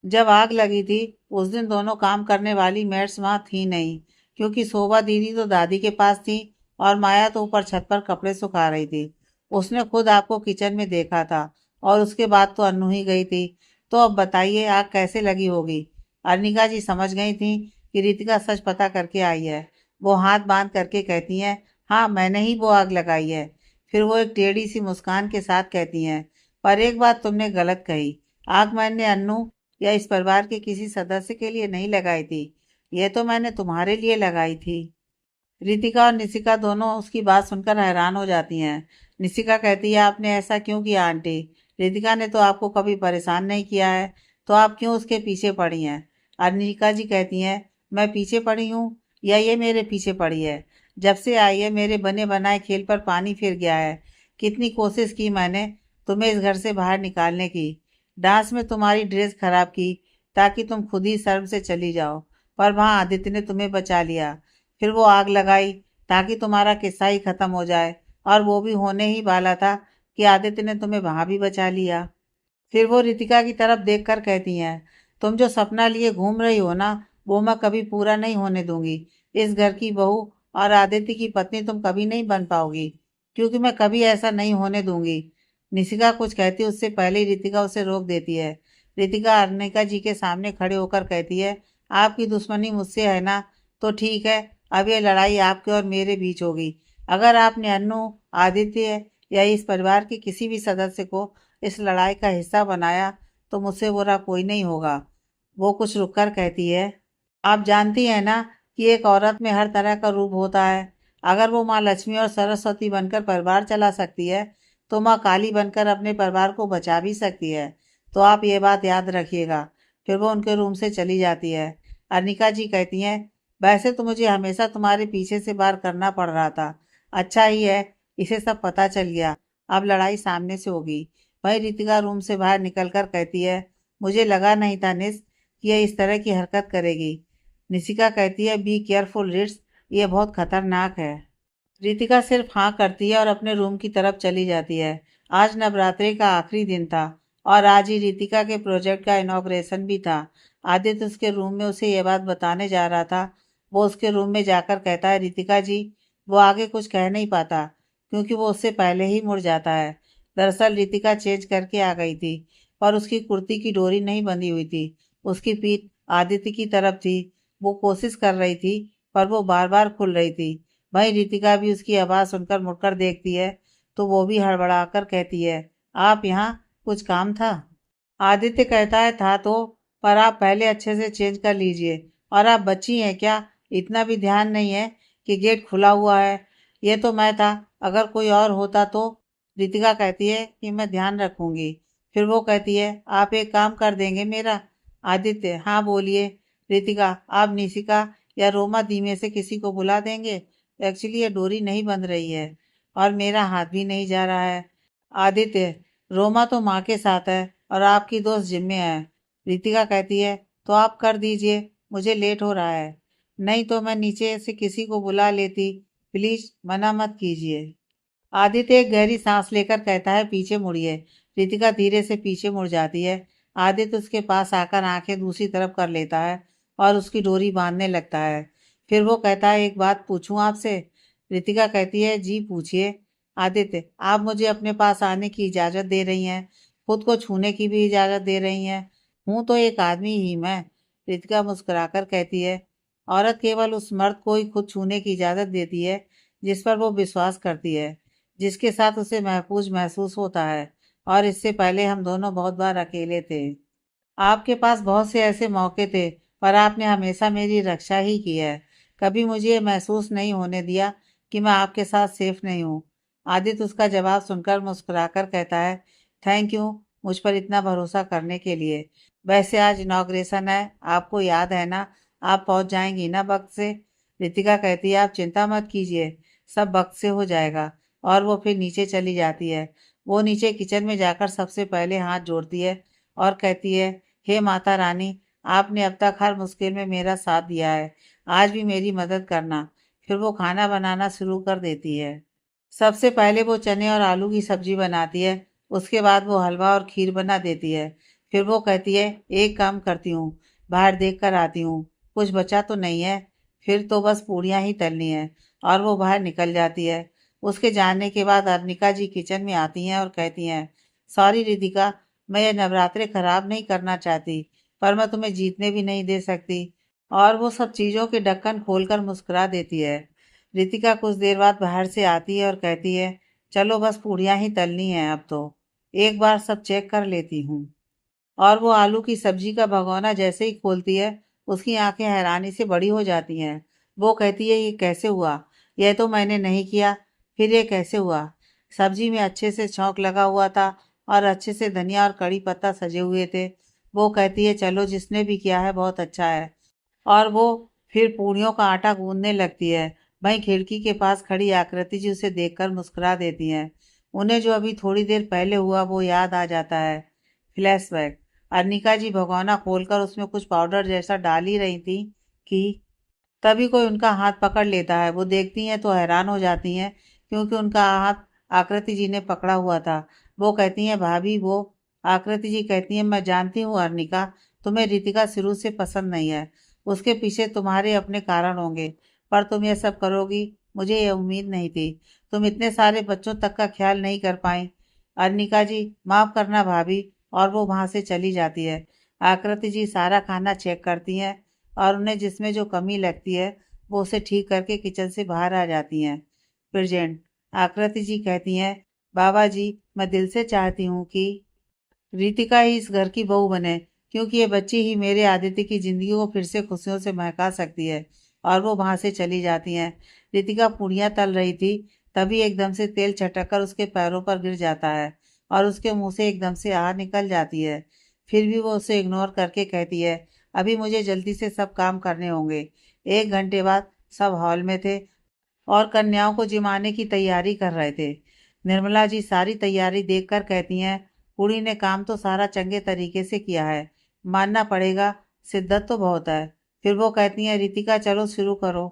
जब आग लगी थी उस दिन दोनों काम करने वाली मेड्स वहाँ थी नहीं, क्योंकि शोभा दीदी तो दादी के पास थी और माया तो ऊपर छत पर कपड़े सुखा रही थी। उसने खुद आपको किचन में देखा था और उसके बाद तो अन्नू ही गई थी। तो अब बताइए आग कैसे लगी होगी? अनिका जी समझ गई थी कि रितिका सच पता करके आई है। वो हाथ बांध करके कहती हैं, हाँ मैंने ही वो आग लगाई है। फिर वो एक टेढ़ी सी मुस्कान के साथ कहती हैं, पर एक बात तुमने गलत कही। आग मैंने अन्नू या इस परिवार के किसी सदस्य के लिए नहीं लगाई थी, यह तो मैंने तुम्हारे लिए लगाई थी। रितिका और निशिका दोनों उसकी बात सुनकर हैरान हो जाती हैं। निशिका कहती है, आपने ऐसा क्यों किया आंटी? रितिका ने तो आपको कभी परेशान नहीं किया है, तो आप क्यों उसके पीछे पड़ी हैं? अनिका जी कहती हैं, मैं पीछे पड़ी हूँ या ये मेरे पीछे पड़ी है? जब से आई है मेरे बने बनाए खेल पर पानी फिर गया है। कितनी कोशिश की मैंने तुम्हें इस घर से बाहर निकालने की। डांस में तुम्हारी ड्रेस खराब की ताकि तुम खुद ही शर्म से चली जाओ, पर वहाँ आदित्य ने तुम्हें बचा लिया। फिर वो आग लगाई ताकि तुम्हारा किस्सा ही खत्म हो जाए, और वो भी होने ही वाला था कि आदित्य ने तुम्हें वहां भी बचा लिया। फिर वो रितिका की तरफ देखकर कहती हैं, तुम जो सपना लिए घूम रही हो ना, वो मैं कभी पूरा नहीं होने दूंगी। इस घर की बहू और आदित्य की पत्नी तुम कभी नहीं बन पाओगी, क्योंकि मैं कभी ऐसा नहीं होने दूंगी। निशिका कुछ कहती उससे पहले ही रितिका उसे रोक देती है। रितिका अनिका जी के सामने खड़े होकर कहती है, आपकी दुश्मनी मुझसे है ना, तो ठीक है, अब ये लड़ाई आपके और मेरे बीच होगी। अगर आपने अन्नू, आदित्य या इस परिवार के किसी भी सदस्य को इस लड़ाई का हिस्सा बनाया तो मुझसे बुरा कोई नहीं होगा। वो कुछ रुककर कहती है, आप जानती हैं ना कि एक औरत में हर तरह का रूप होता है। अगर वो माँ लक्ष्मी और सरस्वती बनकर परिवार चला सकती है तो माँ काली बनकर अपने परिवार को बचा भी सकती है। तो आप ये बात याद रखिएगा। फिर वो उनके रूम से चली जाती है। अनिका जी कहती हैं, वैसे तो मुझे हमेशा तुम्हारे पीछे से वार करना पड़ रहा था। अच्छा ही है इसे सब पता चल गया। अब लड़ाई सामने से होगी। वही रितिका रूम से बाहर निकलकर कहती है, मुझे लगा नहीं था निस कि यह इस तरह की हरकत करेगी। निशिका कहती है, बी केयरफुल रिट्स, ये बहुत खतरनाक है। रितिका सिर्फ हाँ करती है और अपने रूम की तरफ चली जाती है। आज नवरात्रि का आखिरी दिन था और आज ही रितिका के प्रोजेक्ट का इनॉग्रेशन भी था। आदित्य उसके रूम में उसे ये बात बताने जा रहा था। वो उसके रूम में जाकर कहता है, रितिका जी, वो आगे कुछ कह नहीं पाता क्योंकि वो उससे पहले ही मुड़ जाता है। दरअसल रितिका चेंज करके आ गई थी, पर उसकी कुर्ती की डोरी नहीं बंधी हुई थी। उसकी पीठ आदित्य की तरफ थी। वो कोशिश कर रही थी, पर वो बार बार खुल रही थी। वहीं रितिका भी उसकी आवाज़ सुनकर मुड़कर देखती है तो वो भी हड़बड़ाकर कहती है, आप यहाँ, कुछ काम था? आदित्य कहता है, था तो, पर आप पहले अच्छे से चेंज कर लीजिए। और आप बच्ची हैं क्या? इतना भी ध्यान नहीं है कि गेट खुला हुआ है। ये तो मैं था, अगर कोई और होता तो? रितिका कहती है कि मैं ध्यान रखूंगी। फिर वो कहती है, आप एक काम कर देंगे मेरा? आदित्य, हाँ बोलिए। रितिका, आप निशिका या रोमा धीमे से किसी को बुला देंगे? एक्चुअली ये डोरी नहीं बंध रही है और मेरा हाथ भी नहीं जा रहा है। आदित्य, रोमा तो माँ के साथ है और आपकी दोस्त जिम में है। रितिका कहती है, तो आप कर दीजिए, मुझे लेट हो रहा है। नहीं तो मैं नीचे से किसी को बुला लेती। प्लीज मना मत कीजिए। आदित्य एक गहरी सांस लेकर कहता है, पीछे मुड़िए। रितिका धीरे से पीछे मुड़ जाती है। आदित्य उसके पास आकर आंखें दूसरी तरफ कर लेता है और उसकी डोरी बांधने लगता है। फिर वो कहता है, एक बात पूछूं आपसे? रितिका कहती है, जी पूछिए। आदित्य, आप मुझे अपने पास आने की इजाजत दे रही हैं, खुद को छूने की भी इजाजत दे रही हैं। हूं तो एक आदमी ही मैं। रितिका मुस्कुराकर कहती है, औरत केवल उस मर्द को ही खुद छूने की इजाजत देती है जिस पर वो विश्वास करती है, जिसके साथ उसे महफूज महसूस होता है। और इससे पहले हम दोनों बहुत बार अकेले थे। आपके पास बहुत से ऐसे मौके थे, पर आपने हमेशा मेरी रक्षा ही की है। कभी मुझे ये महसूस नहीं होने दिया कि मैं आपके साथ सेफ नहीं हूँ। आदित्य उसका जवाब सुनकर मुस्कुराकर कहता है, थैंक यू मुझ पर इतना भरोसा करने के लिए। वैसे आज इनॉग्रेशन है, आपको याद है ना? आप पहुंच जाएंगी ना वक्त से? रितिका कहती है, आप चिंता मत कीजिए, सब वक्त से हो जाएगा। और वो फिर नीचे चली जाती है। वो नीचे किचन में जाकर सबसे पहले हाथ जोड़ती है और कहती है, हे माता रानी, आपने अब तक हर मुश्किल में मेरा साथ दिया है, आज भी मेरी मदद करना। फिर वो खाना बनाना शुरू कर देती है। सबसे पहले वो चने और आलू की सब्जी बनाती है। उसके बाद वो हलवा और खीर बना देती है। फिर वो कहती है, एक काम करती हूँ, बाहर देख कर आती हूँ, कुछ बचा तो नहीं है। फिर तो बस पूड़ियाँ ही तलनी है। और वो बाहर निकल जाती है। उसके जाने के बाद अनिका जी किचन में आती हैं और कहती हैं, सॉरी रितिका, मैं ये नवरात्रे खराब नहीं करना चाहती, पर मैं तुम्हें जीतने भी नहीं दे सकती। और वो सब चीज़ों के ढक्कन खोलकर मुस्कुरा देती है। रितिका कुछ देर बाद बाहर से आती है और कहती है, चलो बस पूड़ियाँ ही तलनी हैं अब तो, एक बार सब चेक कर लेती हूँ। और वो आलू की सब्जी का भगोना जैसे ही खोलती है, उसकी आंखें हैरानी से बड़ी हो जाती हैं। वो कहती है, ये कैसे हुआ? यह तो मैंने नहीं किया। फिर ये कैसे हुआ? सब्जी में अच्छे से छौंक लगा हुआ था और अच्छे से धनिया और कड़ी पत्ता सजे हुए थे। वो कहती है, चलो जिसने भी किया है बहुत अच्छा है। और वो फिर पूड़ियों का आटा गूंदने लगती है। वहीं खिड़की के पास खड़ी आकृति जी उसे देखकर मुस्कुरा देती हैं। उन्हें जो अभी थोड़ी देर पहले हुआ वो याद आ जाता है। फ्लैशबैक। अनिका जी भगोना खोलकर उसमें कुछ पाउडर जैसा डाल ही रही थी कि तभी कोई उनका हाथ पकड़ लेता है। वो देखती हैं तो हैरान हो जाती हैं, क्योंकि उनका हाथ आकृति जी ने पकड़ा हुआ था। वो कहती हैं, भाभी वो। आकृति जी कहती हैं, मैं जानती हूँ अनिका, तुम्हें रितिका शुरू से पसंद नहीं है। उसके पीछे तुम्हारे अपने कारण होंगे, पर तुम ये सब करोगी, मुझे ये उम्मीद नहीं थी। तुम इतने सारे बच्चों तक का ख्याल नहीं कर पाई। अनिका जी, माफ करना भाभी। और वो वहां से चली जाती है। आकृति जी सारा खाना चेक करती हैं और उन्हें जिसमें जो कमी लगती है वो उसे ठीक करके किचन से बाहर आ जाती हैं। प्रेजेंट। आकृति जी कहती हैं, बाबा जी, मैं दिल से चाहती हूँ कि रितिका ही इस घर की बहू बने, क्योंकि ये बच्ची ही मेरे आदित्य की जिंदगी को फिर से खुशियों से महका सकती है। और वो वहां से चली जाती हैं। रितिका पूड़ियाँ तल रही थी, तभी एकदम से तेल छटक कर उसके पैरों पर गिर जाता है और उसके मुंह से एकदम से आह निकल जाती है। फिर भी वो उसे इग्नोर करके कहती है, अभी मुझे जल्दी से सब काम करने होंगे। 1 घंटे बाद सब हॉल में थे और कन्याओं को जिमाने की तैयारी कर रहे थे। निर्मला जी सारी तैयारी देखकर कहती हैं, कुड़ी ने काम तो सारा चंगे तरीके से किया है, मानना पड़ेगा, शिद्दत तो बहुत है। फिर वो कहती हैं, रितिका चलो शुरू करो।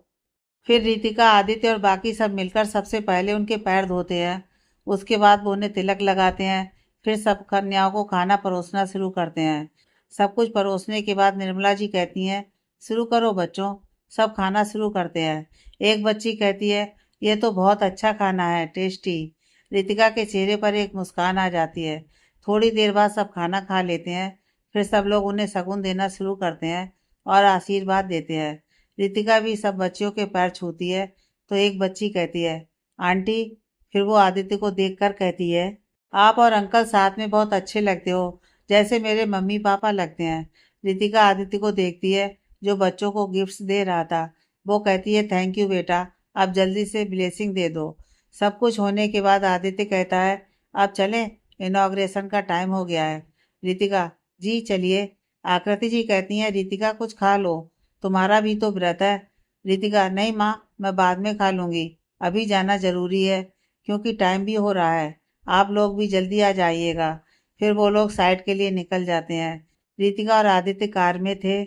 फिर रितिका, आदित्य और बाकी सब मिलकर सबसे पहले उनके पैर धोते हैं। उसके बाद वो उन्हें तिलक लगाते हैं। फिर सब कन्याओं को खाना परोसना शुरू करते हैं। सब कुछ परोसने के बाद निर्मला जी कहती हैं, शुरू करो बच्चों। सब खाना शुरू करते हैं। एक बच्ची कहती है, ये तो बहुत अच्छा खाना है, टेस्टी। रितिका के चेहरे पर एक मुस्कान आ जाती है। थोड़ी देर बाद सब खाना खा लेते हैं। फिर सब लोग उन्हें शगुन देना शुरू करते हैं और आशीर्वाद देते हैं। रितिका भी सब बच्चियों के पैर छूती है। तो एक बच्ची कहती है, आंटी। फिर वो आदित्य को देखकर कहती है, आप और अंकल साथ में बहुत अच्छे लगते हो, जैसे मेरे मम्मी पापा लगते हैं। रितिका आदित्य को देखती है, जो बच्चों को गिफ्ट्स दे रहा था। वो कहती है, थैंक यू बेटा, अब जल्दी से ब्लेसिंग दे दो। सब कुछ होने के बाद आदित्य कहता है, अब चलें, इनॉग्रेशन का टाइम हो गया है। रितिका, जी चलिए। आकृति जी कहती हैं, रितिका कुछ खा लो, तुम्हारा भी तो व्रत है। रितिका, नहीं माँ, मैं बाद में खा लूंगी, अभी जाना जरूरी है क्योंकि टाइम भी हो रहा है। आप लोग भी जल्दी आ जाइएगा। फिर वो लोग साइड के लिए निकल जाते हैं। रितिका और आदित्य कार में थे।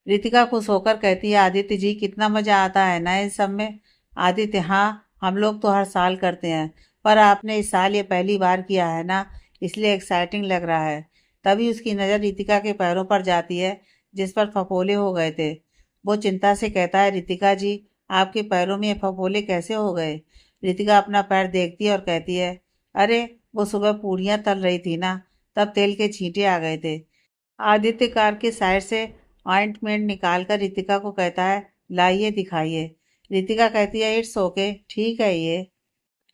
रितिका खुश होकर कहती है, आदित्य जी कितना मजा आता है ना इस सब में। आदित्य, हाँ, हम लोग तो हर साल करते हैं, पर आपने इस साल ये पहली बार किया है ना, इसलिए एक्साइटिंग लग रहा है। तभी उसकी नज़र रितिका के पैरों पर जाती है, जिस पर फफोले हो गए थे। वो चिंता से कहता है, रितिका जी, आपके पैरों में ये फफोले कैसे हो गए। रितिका अपना पैर देखती है और कहती है, अरे, वो सुबह पूड़ियाँ तल रही थी ना, तब तेल के छींटे आ गए थे। आदित्य कार के साइड से ऑइंटमेंट निकालकर रितिका को कहता है, लाइए दिखाइए। रितिका कहती है, इट्स ओके, ठीक है, ये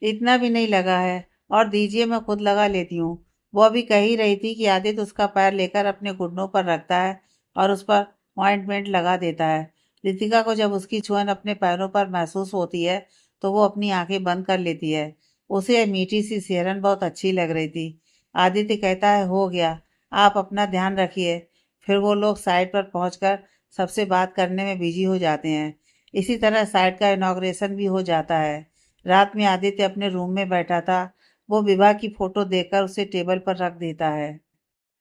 इतना भी नहीं लगा है, और दीजिए मैं खुद लगा लेती हूँ। वो अभी कह ही रही थी कि आदित्य उसका पैर लेकर अपने घुटनों पर रखता है और उस पर ऑइंटमेंट लगा देता है। रितिका को जब उसकी छुअन अपने पैरों पर महसूस होती है तो वो अपनी आंखें बंद कर लेती है। उसे यह मीठी सी सिहरन बहुत अच्छी लग रही थी। आदित्य कहता है, हो गया, आप अपना ध्यान रखिए। फिर वो लोग साइड पर पहुंचकर सबसे बात करने में बिजी हो जाते हैं। इसी तरह साइड का इनॉग्रेशन भी हो जाता है। रात में आदित्य अपने रूम में बैठा था। वो विवाह की फोटो देखकर उसे टेबल पर रख देता है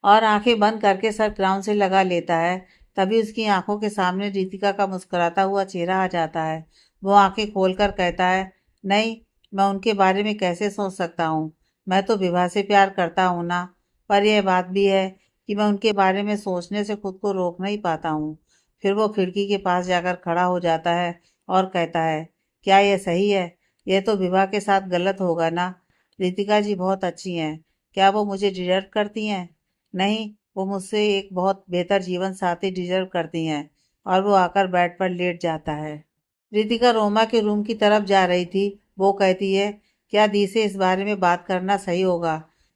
और आंखें बंद करके सर ग्राउंड से लगा लेता है। तभी उसकी आंखों के सामने रितिका का मुस्कुराता हुआ चेहरा आ जाता है। वो आंखें खोलकर कहता है, नहीं, मैं उनके बारे में कैसे सोच सकता हूँ। मैं तो विवाह से प्यार करता हूँ ना। पर यह बात भी है कि मैं उनके बारे में सोचने से खुद को रोक नहीं पाता हूँ। फिर वो खिड़की के पास जाकर खड़ा हो जाता है और कहता है, क्या यह सही है। यह तो विवाह के साथ गलत होगा ना। रितिका जी बहुत अच्छी हैं। क्या वो मुझे डिजर्व करती हैं। नहीं, वो मुझसे एक बहुत बेहतर जीवन साथी डिजर्व करती हैं। और वो आकर बेड पर लेट जाता है। रितिका रोमा के रूम की तरफ जा रही थी। वो कहती है, क्या दी से इस बारे में बात करना सही होगा,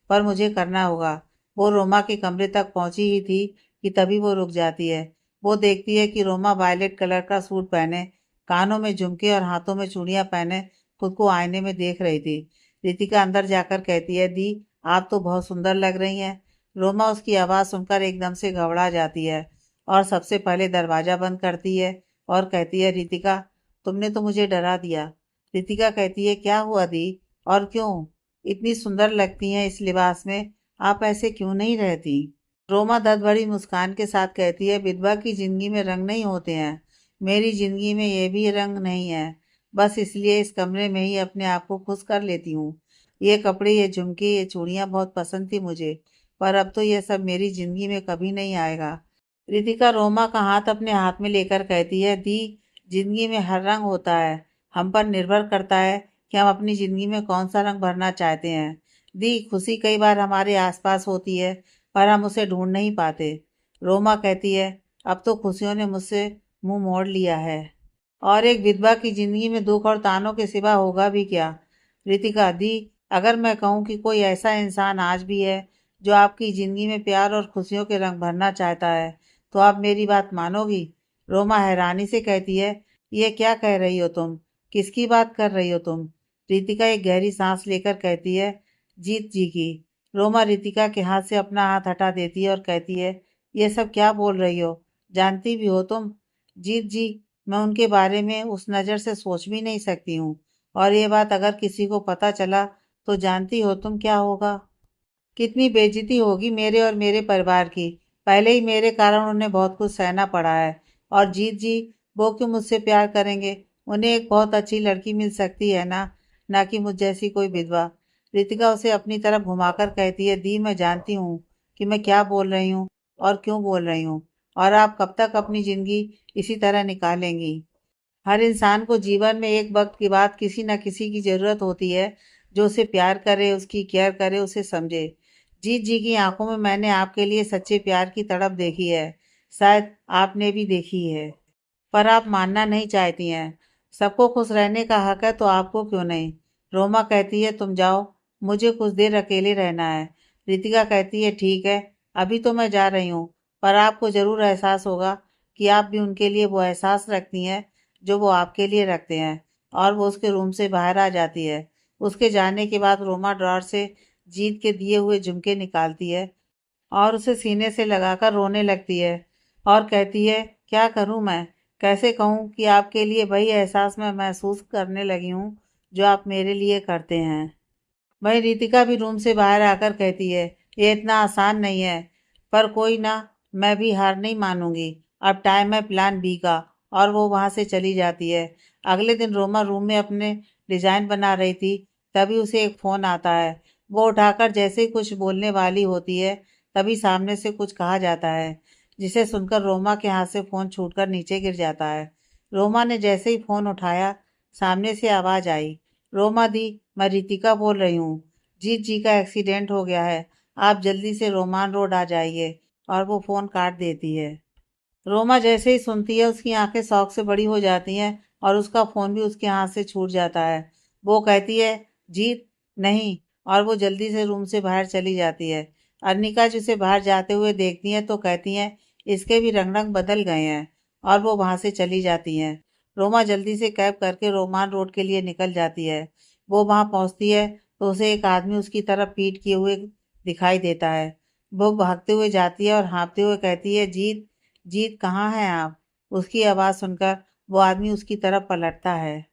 पर मुझे करना होगा। वो रोमा के कमरे तक पहुंची ही थी कि तभी वो रुक जाती है। वो देखती है कि रोमा वायलेट कलर का सूट पहने, कानों में झुमके और हाथों में चूड़ियां पहने खुद को आईने में देख रही थी। रितिका अंदर जाकर कहती है, दी, आप तो बहुत सुंदर लग रही हैं। रोमा उसकी आवाज़ सुनकर एकदम से घबरा जाती है और सबसे पहले दरवाज़ा बंद करती है और कहती है, रितिका, तुमने तो मुझे डरा दिया। रितिका कहती है, क्या हुआ दी, और क्यों, इतनी सुंदर लगती हैं इस लिबास में, आप ऐसे क्यों नहीं रहती। रोमा दर्द भरी मुस्कान के साथ कहती है, विधवा की जिंदगी में रंग नहीं होते हैं। मेरी जिंदगी में ये भी रंग नहीं है। बस इसलिए इस कमरे में ही अपने आप को खुश कर लेती हूँ। ये कपड़े, ये झुमके, ये चूड़ियाँ बहुत पसंद थी मुझे, पर अब तो ये सब मेरी जिंदगी में कभी नहीं आएगा। रितिका रोमा का हाथ अपने हाथ में लेकर कहती है, दी, जिंदगी में हर रंग होता है। हम पर निर्भर करता है कि हम अपनी जिंदगी में कौन सा रंग भरना चाहते हैं। दी, खुशी कई बार हमारे आसपास होती है, पर हम उसे ढूंढ नहीं पाते। रोमा कहती है, अब तो खुशियों ने मुझसे मुंह मोड़ लिया है, और एक विधवा की जिंदगी में दुख और तानों के सिवा होगा भी क्या। रितिका, दी, अगर मैं कहूँ कि कोई ऐसा इंसान आज भी है जो आपकी जिंदगी में प्यार और खुशियों के रंग भरना चाहता है, तो आप मेरी बात मानोगी। रोमा हैरानी से कहती है, ये क्या कह रही हो तुम, किसकी बात कर रही हो तुम। रितिका एक गहरी सांस लेकर कहती है, जीत जी की। रोमा रितिका के हाथ से अपना हाथ हटा देती है और कहती है, ये सब क्या बोल रही हो, जानती भी हो तुम। जीत जी, मैं उनके बारे में उस नज़र से सोच भी नहीं सकती हूँ, और ये बात अगर किसी को पता चला तो जानती हो तुम क्या होगा। कितनी बेइज्जती होगी मेरे और मेरे परिवार की। पहले ही मेरे कारण उन्हें बहुत कुछ सहना पड़ा है। और जीत जी, वो क्यों मुझसे प्यार करेंगे। उन्हें एक बहुत अच्छी लड़की मिल सकती है ना, ना कि मुझ जैसी कोई विधवा। रितिका उसे अपनी तरफ घुमाकर कहती है, दी, मैं जानती हूँ कि मैं क्या बोल रही हूँ और क्यों बोल रही हूँ, और आप कब तक अपनी ज़िंदगी इसी तरह निकालेंगी। हर इंसान को जीवन में एक वक्त के बाद किसी न किसी की ज़रूरत होती है, जो उसे प्यार करे, उसकी केयर करे, उसे समझे। जीत जी की आंखों में मैंने आपके लिए सच्चे प्यार की तड़प देखी है। शायद आपने भी देखी है, पर आप मानना नहीं चाहती हैं। सबको खुश रहने का हक है, तो आपको क्यों नहीं। रोमा कहती है, तुम जाओ, मुझे कुछ देर अकेले रहना है। रितिका कहती है, ठीक है, अभी तो मैं जा रही हूँ, पर आपको ज़रूर एहसास होगा कि आप भी उनके लिए वो एहसास रखती हैं जो वो आपके लिए रखते हैं। और वो उसके रूम से बाहर आ जाती है। उसके जाने के बाद रोमा ड्रॉर से जीत के दिए हुए झुमके निकालती है और उसे सीने से लगाकर रोने लगती है और कहती है, क्या करूं मैं, कैसे कहूँ कि आपके लिए वही एहसास मैं महसूस करने लगी हूँ जो आप मेरे लिए करते हैं। वही रितिका भी रूम से बाहर आकर कहती है, ये इतना आसान नहीं है, पर कोई ना, मैं भी हार नहीं मानूंगी। अब टाइम है प्लान बी का। और वो वहां से चली जाती है। अगले दिन रोमा रूम में अपने डिजाइन बना रही थी, तभी उसे एक फोन आता है। वो उठाकर जैसे ही कुछ बोलने वाली होती है, तभी सामने से कुछ कहा जाता है, जिसे सुनकर रोमा के हाथ से फोन छूटकर नीचे गिर जाता है। रोमा ने जैसे ही फोन उठाया, सामने से आवाज आई, रोमा दी, मैं रितिका बोल रही हूँ। जीत जी का एक्सीडेंट हो गया है, आप जल्दी से रोमान रोड आ जाइए। और वो फोन काट देती है। रोमा जैसे ही सुनती है, उसकी आंखें शौक से बड़ी हो जाती हैं और उसका फोन भी उसके हाथ से छूट जाता है। वो कहती है, जीत, नहीं। और वो जल्दी से रूम से बाहर चली जाती है। अनिका जिसे बाहर जाते हुए देखती हैं तो कहती हैं, इसके भी रंग रंग बदल गए हैं। और वो वहां से चली जाती हैं। रोमा जल्दी से कैब करके रोमान रोड के लिए निकल जाती है। वो वहां पहुंचती है तो उसे एक आदमी उसकी तरफ पीट किए हुए दिखाई देता है। वो भागते हुए जाती है और हाँफते हुए कहती है, जीत, जीत कहाँ हैं आप? उसकी आवाज़ सुनकर वो आदमी उसकी तरफ पलटता है।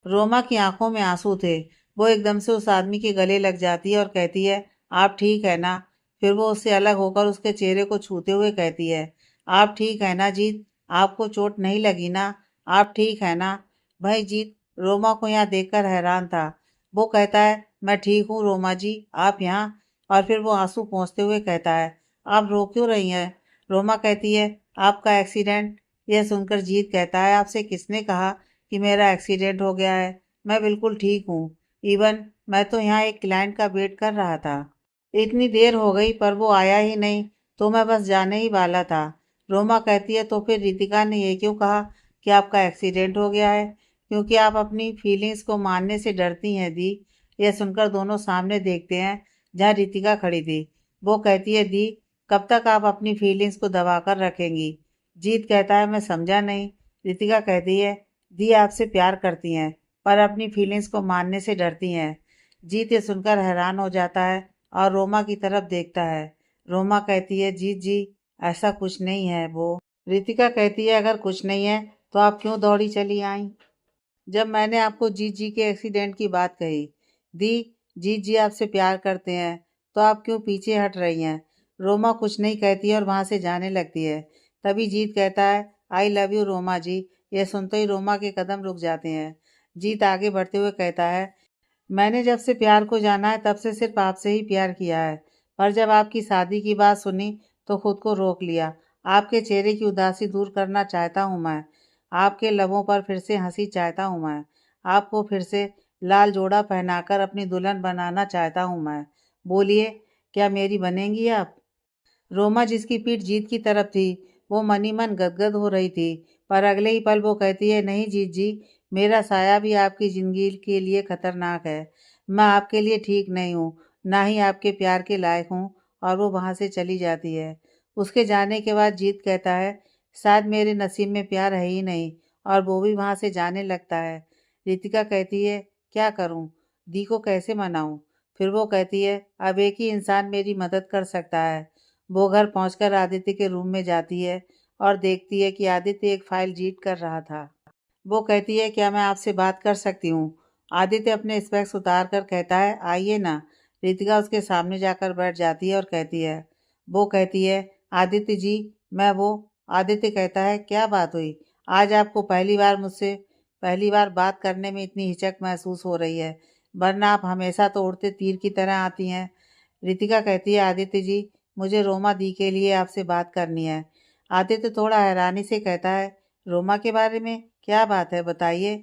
रोमा की आंखों में आंसू थे। वो एकदम से उस आदमी के गले लग जाती है और कहती है, आप ठीक है ना? फिर वो उससे अलग होकर उसके चेहरे को छूते हुए कहती है, आप ठीक है ना जीत? आपको चोट नहीं लगी ना? आप ठीक है ना? भाई जीत रोमा को यहाँ देखकर हैरान था। वो कहता है, मैं ठीक हूँ रोमा जी, आप यहाँ? और फिर वो आंसू पोंछते हुए कहता है, आप रो क्यों रही हैं? रोमा कहती है, आपका एक्सीडेंट। यह सुनकर जीत कहता है, आपसे किसने कहा कि मेरा एक्सीडेंट हो गया है? मैं बिल्कुल ठीक हूँ। इवन मैं तो यहाँ एक क्लाइंट का वेट कर रहा था। इतनी देर हो गई पर वो आया ही नहीं, तो मैं बस जाने ही वाला था। रोमा कहती है, तो फिर रितिका ने ये क्यों कहा कि आपका एक्सीडेंट हो गया है? क्योंकि आप अपनी फीलिंग्स को मानने से डरती हैं दी। यह सुनकर दोनों सामने देखते हैं जहाँ रितिका खड़ी थी। वो कहती है, दी, कब तक आप अपनी फीलिंग्स को दबा कर रखेंगी? जीत कहता है, मैं समझा नहीं। रितिका कहती है, दी आपसे प्यार करती हैं पर अपनी फीलिंग्स को मानने से डरती हैं। जीत ये सुनकर हैरान हो जाता है और रोमा की तरफ देखता है। रोमा कहती है, जीत जी, ऐसा कुछ नहीं है वो। रितिका कहती है, अगर कुछ नहीं है तो आप क्यों दौड़ी चली आई जब मैंने आपको जीत जी के एक्सीडेंट की बात कही? दी, जीत जी आपसे प्यार करते हैं तो आप क्यों पीछे हट रही हैं? रोमा कुछ नहीं कहती है और वहां से जाने लगती है। तभी जीत कहता है, आई लव यू रोमा जी। यह सुनते ही रोमा के कदम रुक जाते हैं। जीत आगे बढ़ते हुए कहता है, मैंने जब से प्यार को जाना है तब से सिर्फ आपसे ही प्यार किया है, पर जब आपकी शादी की बात सुनी तो खुद को रोक लिया। आपके चेहरे की उदासी दूर करना चाहता हूँ मैं। आपके लबों पर फिर से हंसी चाहता हूँ मैं। आपको फिर से लाल जोड़ा पहनाकर अपनी दुल्हन बनाना चाहता हूँ मैं। बोलिए, क्या मेरी बनेंगी आप? रोमा जिसकी पीठ जीत की तरफ थी, वो मनी मन गदगद हो रही थी। पर अगले ही पल वो कहती है, नहीं जीत जी, मेरा साया भी आपकी जिंदगी के लिए खतरनाक है। मैं आपके लिए ठीक नहीं हूँ, ना ही आपके प्यार के लायक हूँ। और वो वहां से चली जाती है। उसके जाने के बाद जीत कहता है, शायद मेरे नसीब में प्यार है ही नहीं। और वो भी वहां से जाने लगता है। रितिका कहती है, क्या करूं? दी को कैसे मनाऊं? फिर वो कहती है, अब एक ही इंसान मेरी मदद कर सकता है। वो घर पहुंचकर आदित्य के रूम में जाती है और देखती है कि आदित्य एक फाइल रीड कर रहा था। वो कहती है, क्या मैं आपसे बात कर सकती हूँ? आदित्य अपने स्पेक्स उतार कर कहता है, आइए ना। रितिका उसके सामने जाकर बैठ जाती है और कहती है, वो कहती है, आदित्य जी, मैं वो। आदित्य कहता है, क्या बात हुई? आज आपको पहली बार बात करने में इतनी हिचक महसूस हो रही है, वरना आप हमेशा तो उड़ते तीर की तरह आती हैं। रितिका कहती है, आदित्य जी, मुझे रोमा दी के लिए आपसे बात करनी है। आदित्य थोड़ा हैरानी से कहता है, रोमा के बारे में क्या बात है, बताइए।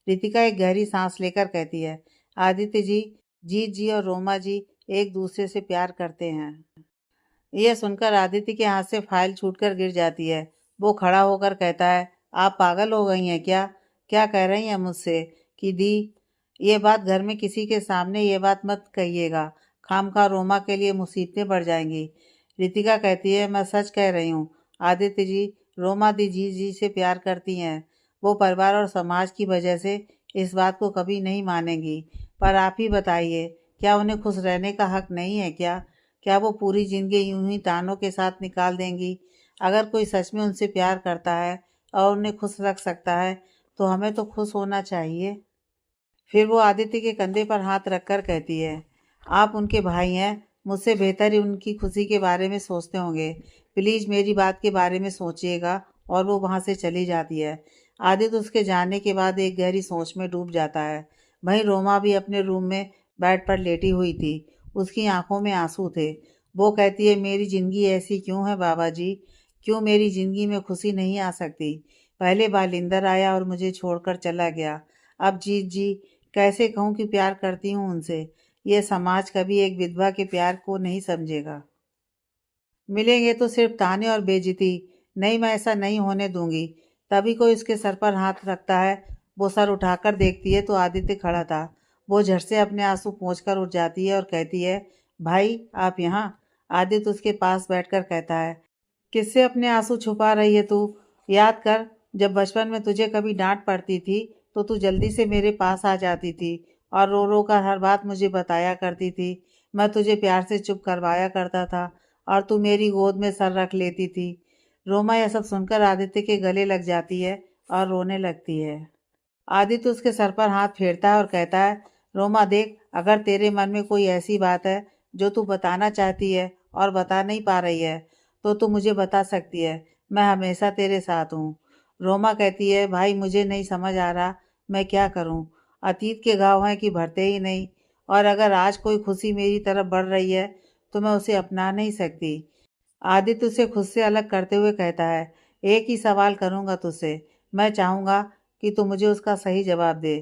रितिका एक गहरी सांस लेकर कहती है, आदित्य जी, जीत जी और रोमा जी एक दूसरे से प्यार करते हैं। यह सुनकर आदित्य के हाथ से फाइल छूटकर गिर जाती है। वो खड़ा होकर कहता है, आप पागल हो गई हैं क्या? क्या कह रही हैं मुझसे कि दी? ये बात घर में किसी के सामने ये बात मत कहिएगा, खामखा रोमा के लिए मुसीबतें बढ़ जाएंगी। रितिका कहती है, मैं सच कह रही हूँ आदित्य जी, रोमा दी जी जी से प्यार करती हैं। वो परिवार और समाज की वजह से इस बात को कभी नहीं मानेंगी। पर आप ही बताइए, क्या उन्हें खुश रहने का हक नहीं है क्या? क्या वो पूरी जिंदगी यूं ही तानों के साथ निकाल देंगी? अगर कोई सच में उनसे प्यार करता है और उन्हें खुश रख सकता है तो हमें तो खुश होना चाहिए। फिर वो आदित्य के कंधे पर हाथ रखकर कहती है, आप उनके भाई हैं, मुझसे बेहतर ही उनकी खुशी के बारे में सोचते होंगे। प्लीज़ मेरी बात के बारे में सोचिएगा। और वो वहाँ से चली जाती है। आदित्य उसके जाने के बाद एक गहरी सोच में डूब जाता है। वहीं रोमा भी अपने रूम में बेड पर लेटी हुई थी। उसकी आंखों में आंसू थे। वो कहती है, मेरी ज़िंदगी ऐसी क्यों है बाबा जी? क्यों मेरी ज़िंदगी में खुशी नहीं आ सकती? पहले बालिंदर आया और मुझे छोड़कर चला गया। अब जीत जी कैसे कहूँ कि प्यार करती हूँ उनसे? ये समाज कभी एक विधवा के प्यार को नहीं समझेगा। मिलेंगे तो सिर्फ ताने और बेइज्जती। नहीं, मैं ऐसा नहीं होने दूंगी। तभी कोई उसके सर पर हाथ रखता है। वो सर उठाकर देखती है तो आदित्य खड़ा था। वो झट से अपने आंसू पोंछकर उठ जाती है और कहती है, भाई आप यहाँ? आदित्य उसके पास बैठकर कहता है, किससे अपने आंसू छुपा रही है तू? याद कर, जब बचपन में तुझे कभी डांट पड़ती थी तो तू जल्दी से मेरे पास आ जाती थी और रो रो कर हर बात मुझे बताया करती थी। मैं तुझे प्यार से चुप करवाया करता था और तू मेरी गोद में सर रख लेती थी। रोमा यह सब सुनकर आदित्य के गले लग जाती है और रोने लगती है। आदित्य उसके सर पर हाथ फेरता है और कहता है, रोमा देख, अगर तेरे मन में कोई ऐसी बात है जो तू बताना चाहती है और बता नहीं पा रही है तो तू मुझे बता सकती है। मैं हमेशा तेरे साथ हूँ। रोमा कहती है, भाई मुझे नहीं समझ आ रहा मैं क्या करूँ। अतीत के घाव हैं कि भरते ही नहीं, और अगर आज कोई खुशी मेरी तरफ बढ़ रही है तो मैं उसे अपना नहीं सकती। आदित्य उसे खुद से अलग करते हुए कहता है, एक ही सवाल करूंगा तुझसे। मैं चाहूंगा कि तू मुझे उसका सही जवाब दे।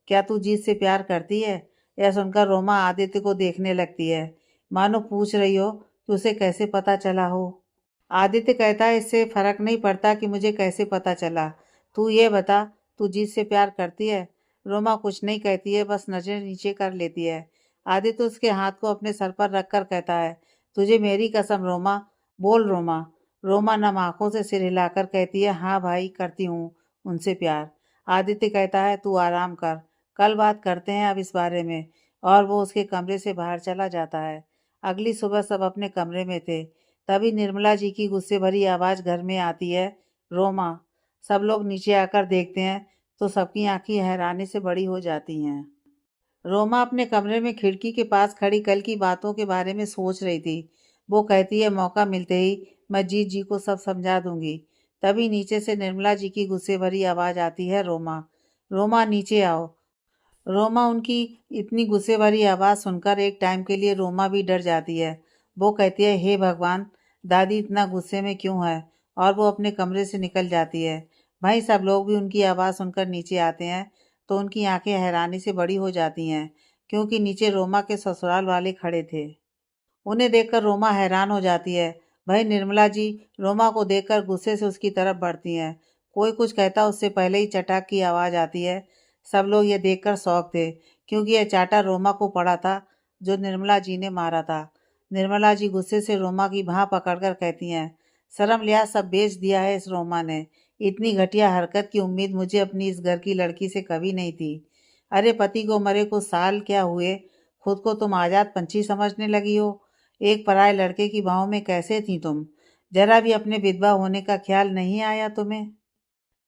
क्या तू जीत से प्यार करती है? यह सुनकर रोमा आदित्य को देखने लगती है, मानो पूछ रही हो कि उसे कैसे पता चला हो। आदित्य कहता है, इससे फर्क नहीं पड़ता कि मुझे कैसे पता चला। तू ये बता, तू जीत से प्यार करती है? रोमा कुछ नहीं कहती है, बस नजर नीचे कर लेती है। आदित्य उसके हाथ को अपने सर पर रखकर कहता है, तुझे मेरी कसम रोमा, बोल रोमा। रोमा नम आंखों से सिर हिलाकर कहती है, हाँ भाई करती हूँ उनसे प्यार। आदित्य कहता है, तू आराम कर, कल बात करते हैं अब इस बारे में। और वो उसके कमरे से बाहर चला जाता है। अगली सुबह सब अपने कमरे में थे। तभी निर्मला जी की गुस्से भरी आवाज़ घर में आती है, रोमा। सब लोग नीचे आकर देखते हैं तो सबकी आंखें हैरानी से बड़ी हो जाती हैं। रोमा अपने कमरे में खिड़की के पास खड़ी कल की बातों के बारे में सोच रही थी। वो कहती है, मौका मिलते ही मैं जीत जी को सब समझा दूंगी। तभी नीचे से निर्मला जी की गुस्से भरी आवाज़ आती है, रोमा, रोमा नीचे आओ। रोमा उनकी इतनी गुस्से भरी आवाज़ सुनकर एक टाइम के लिए रोमा भी डर जाती है। वो कहती है, हे भगवान, दादी इतना गुस्से में क्यों है? और वो अपने कमरे से निकल जाती है। भाई सब लोग भी उनकी आवाज़ सुनकर नीचे आते हैं तो उनकी आंखें हैरानी से बड़ी हो जाती हैं, क्योंकि नीचे रोमा के ससुराल वाले खड़े थे। उन्हें देखकर रोमा हैरान हो जाती है। भाई निर्मला जी रोमा को देखकर गुस्से से उसकी तरफ बढ़ती हैं। कोई कुछ कहता उससे पहले ही चटाक की आवाज़ आती है। सब लोग ये देखकर शौक थे, क्योंकि यह चाटा रोमा को पड़ा था जो निर्मला जी ने मारा था। निर्मला जी गुस्से से रोमा की बाँह पकड़कर कहती हैं, शर्म लिहाज सब बेच दिया है इस रोमा ने। इतनी घटिया हरकत की उम्मीद मुझे अपनी इस घर की लड़की से कभी नहीं थी। अरे पति को मरे कुछ साल क्या हुए, खुद को तुम आज़ाद पंछी समझने लगी हो। एक पराये लड़के की बाहों में कैसे थी तुम? जरा भी अपने विधवा होने का ख्याल नहीं आया तुम्हें?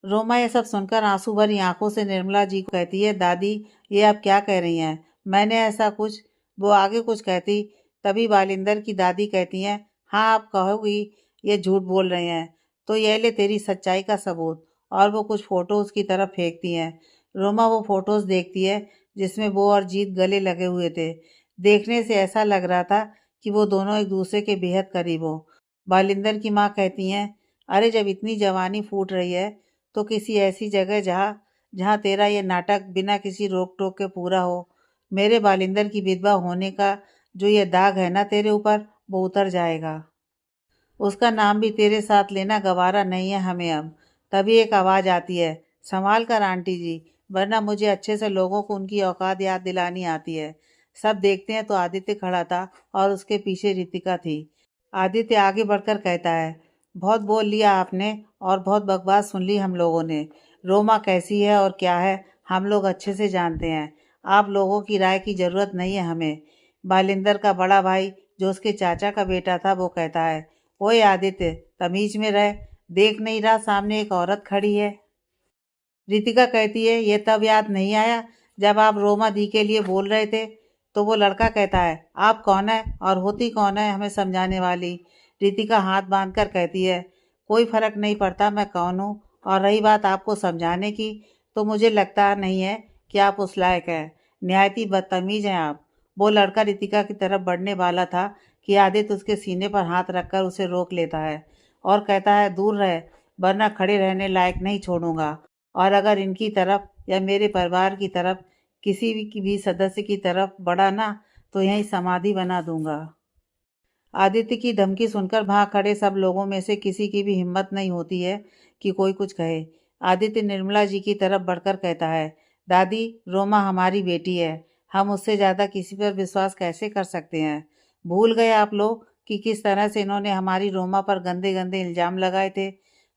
रोमा ये सब सुनकर आंसू भरी आंखों से निर्मला जी को कहती है, दादी ये आप क्या कह रही हैं? मैंने ऐसा कुछ। वो आगे कुछ कहती, तभी बालिंदर की दादी कहती हैं, हाँ आप कहोगी ये झूठ बोल रहे हैं तो ये ले तेरी सच्चाई का सबूत। और वो कुछ फोटो उसकी तरफ फेंकती हैं। रोमा वो फोटोज देखती है जिसमें वो और जीत गले लगे हुए थे। देखने से ऐसा लग रहा था कि वो दोनों एक दूसरे के बेहद करीब हो। बालिंदर की माँ कहती हैं, अरे जब इतनी जवानी फूट रही है तो किसी ऐसी जगह जहाँ जहाँ तेरा ये नाटक बिना किसी रोक टोक के पूरा हो। मेरे बालिंदर की विधवा होने का जो ये दाग है ना तेरे ऊपर, वो उतर जाएगा। उसका नाम भी तेरे साथ लेना गवारा नहीं है हमें अब। तभी एक आवाज़ आती है, संभाल कर आंटी जी, वरना मुझे अच्छे से लोगों को उनकी औकात याद दिलानी आती है। सब देखते हैं तो आदित्य खड़ा था और उसके पीछे रितिका थी। आदित्य आगे बढ़कर कहता है, बहुत बोल लिया आपने और बहुत बकवास सुन ली हम लोगों ने। रोमा कैसी है और क्या है हम लोग अच्छे से जानते हैं। आप लोगों की राय की ज़रूरत नहीं है हमें। बालिंदर का बड़ा भाई जो उसके चाचा का बेटा था वो कहता है, ओए आदित्य तमीज में रह, देख नहीं रहा सामने एक औरत खड़ी है? रितिका कहती है, ये तब याद नहीं आया जब आप रोमा दी के लिए बोल रहे थे? तो वो लड़का कहता है, आप कौन है और होती कौन है हमें समझाने वाली? रितिका हाथ बांध कर कहती है, कोई फर्क नहीं पड़ता मैं कौन हूँ, और रही बात आपको समझाने की, तो मुझे लगता नहीं है कि आप उस लायक हैं। निहायती बदतमीज हैं आप। वो लड़का रितिका की तरफ बढ़ने वाला था कि आदित्य उसके सीने पर हाथ रखकर उसे रोक लेता है और कहता है, दूर रहे, वरना खड़े रहने लायक नहीं छोड़ूंगा। और अगर इनकी तरफ या मेरे परिवार की तरफ किसी भी सदस्य की तरफ बढ़ा ना, तो यहीं समाधि बना दूंगा। आदित्य की धमकी सुनकर वहां खड़े सब लोगों में से किसी की भी हिम्मत नहीं होती है कि कोई कुछ कहे। आदित्य निर्मला जी की तरफ बढ़कर कहता है, दादी, रोमा हमारी बेटी है। हम उससे ज़्यादा किसी पर विश्वास कैसे कर सकते हैं? भूल गए आप लोग कि किस तरह से इन्होंने हमारी रोमा पर गंदे गंदे इल्ज़ाम लगाए थे?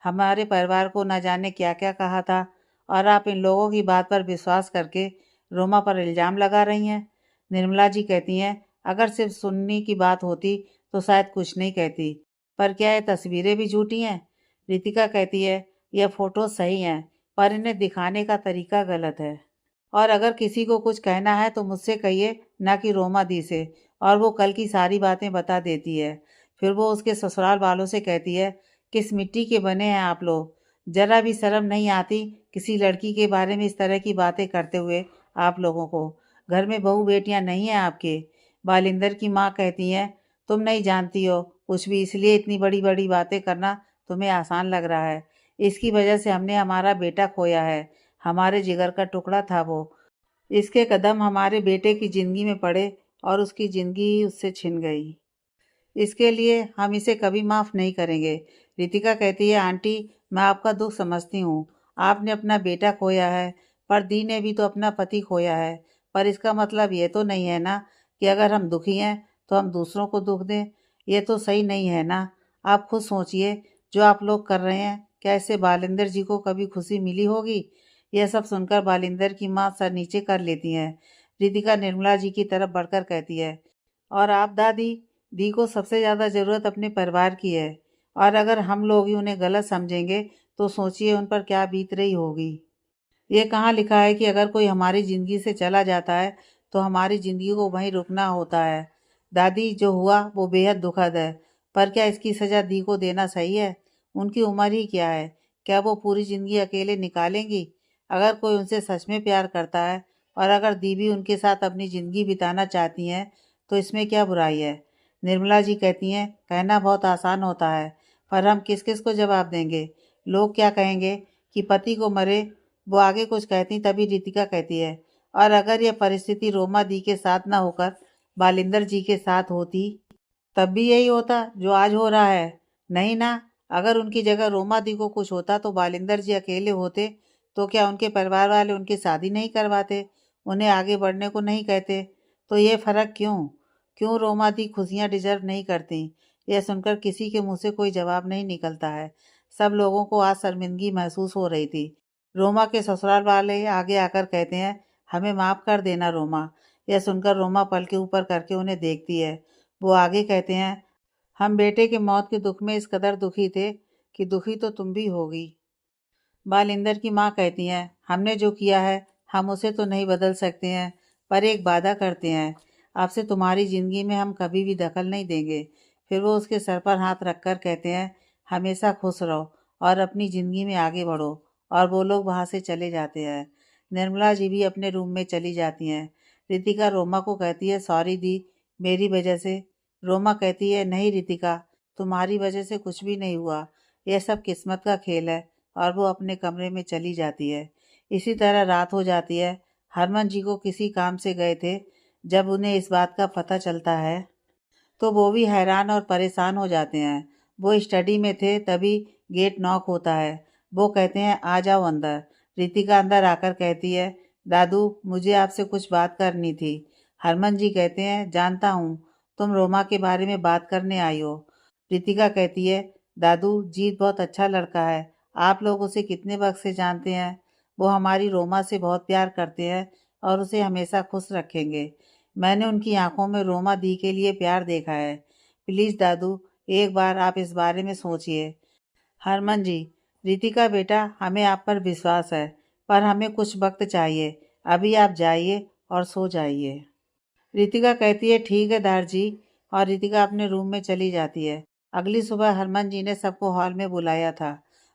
हमारे परिवार को न जाने क्या क्या कहा था, और आप इन लोगों की बात पर विश्वास करके रोमा पर इल्ज़ाम लगा रही हैं। निर्मला जी कहती हैं, अगर सिर्फ सुनने की बात होती तो शायद कुछ नहीं कहती, पर क्या ये तस्वीरें भी झूठी हैं? रितिका कहती है, यह फोटो सही हैं, पर इन्हें दिखाने का तरीका गलत है। और अगर किसी को कुछ कहना है तो मुझसे कहिए, ना कि रोमा दी से। और वो कल की सारी बातें बता देती है। फिर वो उसके ससुराल वालों से कहती है, किस मिट्टी के बने हैं आप लोग? जरा भी शर्म नहीं आती किसी लड़की के बारे में इस तरह की बातें करते हुए आप लोगों को? घर में बहू बेटियां नहीं हैं आपके? बालिंदर की माँ कहती हैं, तुम नहीं जानती हो कुछ भी, इसलिए इतनी बड़ी बड़ी बातें करना तुम्हें आसान लग रहा है। इसकी वजह से हमने हमारा बेटा खोया है। हमारे जिगर का टुकड़ा था वो। इसके कदम हमारे बेटे की ज़िंदगी में पड़े और उसकी ज़िंदगी ही उससे छिन गई। इसके लिए हम इसे कभी माफ़ नहीं करेंगे। रितिका कहती है, आंटी, मैं आपका दुख समझती हूँ। आपने अपना बेटा खोया है, पर दी ने भी तो अपना पति खोया है। पर इसका मतलब ये तो नहीं है ना कि अगर हम दुखी हैं तो हम दूसरों को दुख दें। ये तो सही नहीं है ना। आप खुद सोचिए, जो आप लोग कर रहे हैं, क्या इससे बालिंदर जी को कभी खुशी मिली होगी? यह सब सुनकर बालिंदर की माँ सर नीचे कर लेती हैं। रितिका निर्मला जी की तरफ बढ़कर कहती है, और आप दादी, दी को सबसे ज़्यादा ज़रूरत अपने परिवार की है, और अगर हम लोग ही उन्हें गलत समझेंगे तो सोचिए उन पर क्या बीत रही होगी। ये कहाँ लिखा है कि अगर कोई हमारी ज़िंदगी से चला जाता है तो हमारी ज़िंदगी को वहीं रुकना होता है? दादी, जो हुआ वो बेहद दुखद है, पर क्या इसकी सज़ा दी को देना सही है? उनकी उम्र ही क्या है? क्या वो पूरी ज़िंदगी अकेले निकालेंगी? अगर कोई उनसे सच में प्यार करता है और अगर दी भी उनके साथ अपनी ज़िंदगी बिताना चाहती हैं, तो इसमें क्या बुराई है? निर्मला जी कहती हैं, कहना बहुत आसान होता है, पर हम किस किस को जवाब देंगे? लोग क्या कहेंगे कि पति को मरे? वो आगे कुछ कहती तभी रितिका कहती है, और अगर यह परिस्थिति रोमा दी के साथ ना होकर बालिंदर जी के साथ होती, तब भी यही होता जो आज हो रहा है? नहीं ना। अगर उनकी जगह रोमा दी को कुछ होता तो बालिंदर जी अकेले होते तो क्या उनके परिवार वाले उनकी शादी नहीं करवाते, उन्हें आगे बढ़ने को नहीं कहते? तो ये फर्क क्यों? क्यों रोमा दी खुशियाँ डिजर्व नहीं करती? यह सुनकर किसी के मुंह से कोई जवाब नहीं निकलता है। सब लोगों को आज शर्मिंदगी महसूस हो रही थी। रोमा के ससुराल वाले आगे आकर कहते हैं, हमें माफ़ कर देना रोमा। यह सुनकर रोमा पल के ऊपर करके उन्हें देखती है। वो आगे कहते हैं, हम बेटे के मौत के दुख में इस कदर दुखी थे कि दुखी तो तुम भी होगी। बालिंदर की माँ कहती हैं, हमने जो किया है हम उसे तो नहीं बदल सकते हैं, पर एक वादा करते हैं, आपसे तुम्हारी ज़िंदगी में हम कभी भी दखल नहीं देंगे। फिर वो उसके सर पर हाथ रखकर कहते हैं, हमेशा खुश रहो और अपनी ज़िंदगी में आगे बढ़ो। और वो लोग वहाँ से चले जाते हैं। निर्मला जी भी अपने रूम में चली जाती हैं। रितिका रोमा को कहती है, सॉरी दी, मेरी वजह से। रोमा कहती है, नहीं रितिका, तुम्हारी वजह से कुछ भी नहीं हुआ, यह सब किस्मत का खेल है। और वो अपने कमरे में चली जाती है। इसी तरह रात हो जाती है। हरमन जी को किसी काम से गए थे। जब उन्हें इस बात का पता चलता है तो वो भी हैरान और परेशान हो जाते हैं। वो स्टडी में थे तभी गेट नॉक होता है। वो कहते हैं, आ जाओ अंदर। रितिका अंदर आकर कहती है, दादू, मुझे आपसे कुछ बात करनी थी। हरमन जी कहते हैं, जानता हूँ तुम रोमा के बारे में बात करने आई हो। रितिका कहती है, दादू, जीत बहुत अच्छा लड़का है। आप लोग उसे कितने वक्त से जानते हैं? वो हमारी रोमा से बहुत प्यार करते हैं और उसे हमेशा खुश रखेंगे। मैंने उनकी आंखों में रोमा दी के लिए प्यार देखा है। प्लीज़ दादू, एक बार आप इस बारे में सोचिए। हरमन जी, रितिका बेटा, हमें आप पर विश्वास है, पर हमें कुछ वक्त चाहिए। अभी आप जाइए और सो जाइए। रितिका कहती है ठीक है दार जी, और रितिका अपने रूम में चली जाती है। अगली सुबह हरमन जी ने सबको हॉल में बुलाया था।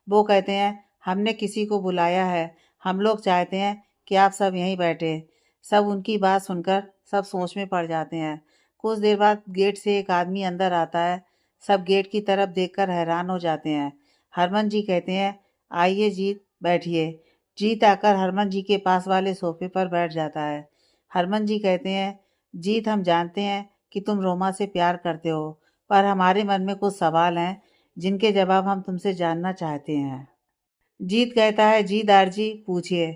वो कहते हैं हमने किसी को बुलाया है, हम लोग चाहते हैं कि आप सब यहीं बैठे। सब उनकी बात सुनकर सब सोच में पड़ जाते हैं। कुछ देर बाद गेट से एक आदमी अंदर आता है। सब गेट की तरफ देखकर हैरान हो जाते हैं। हरमन जी कहते हैं आइए जीत, बैठिए। जीत आकर हरमन जी के पास वाले सोफे पर बैठ जाता है। हरमन जी कहते हैं जीत, हम जानते हैं कि तुम रोमा से प्यार करते हो, पर हमारे मन में कुछ सवाल हैं जिनके जवाब हम तुमसे जानना चाहते हैं। जीत कहता है जी दार जी, पूछिए।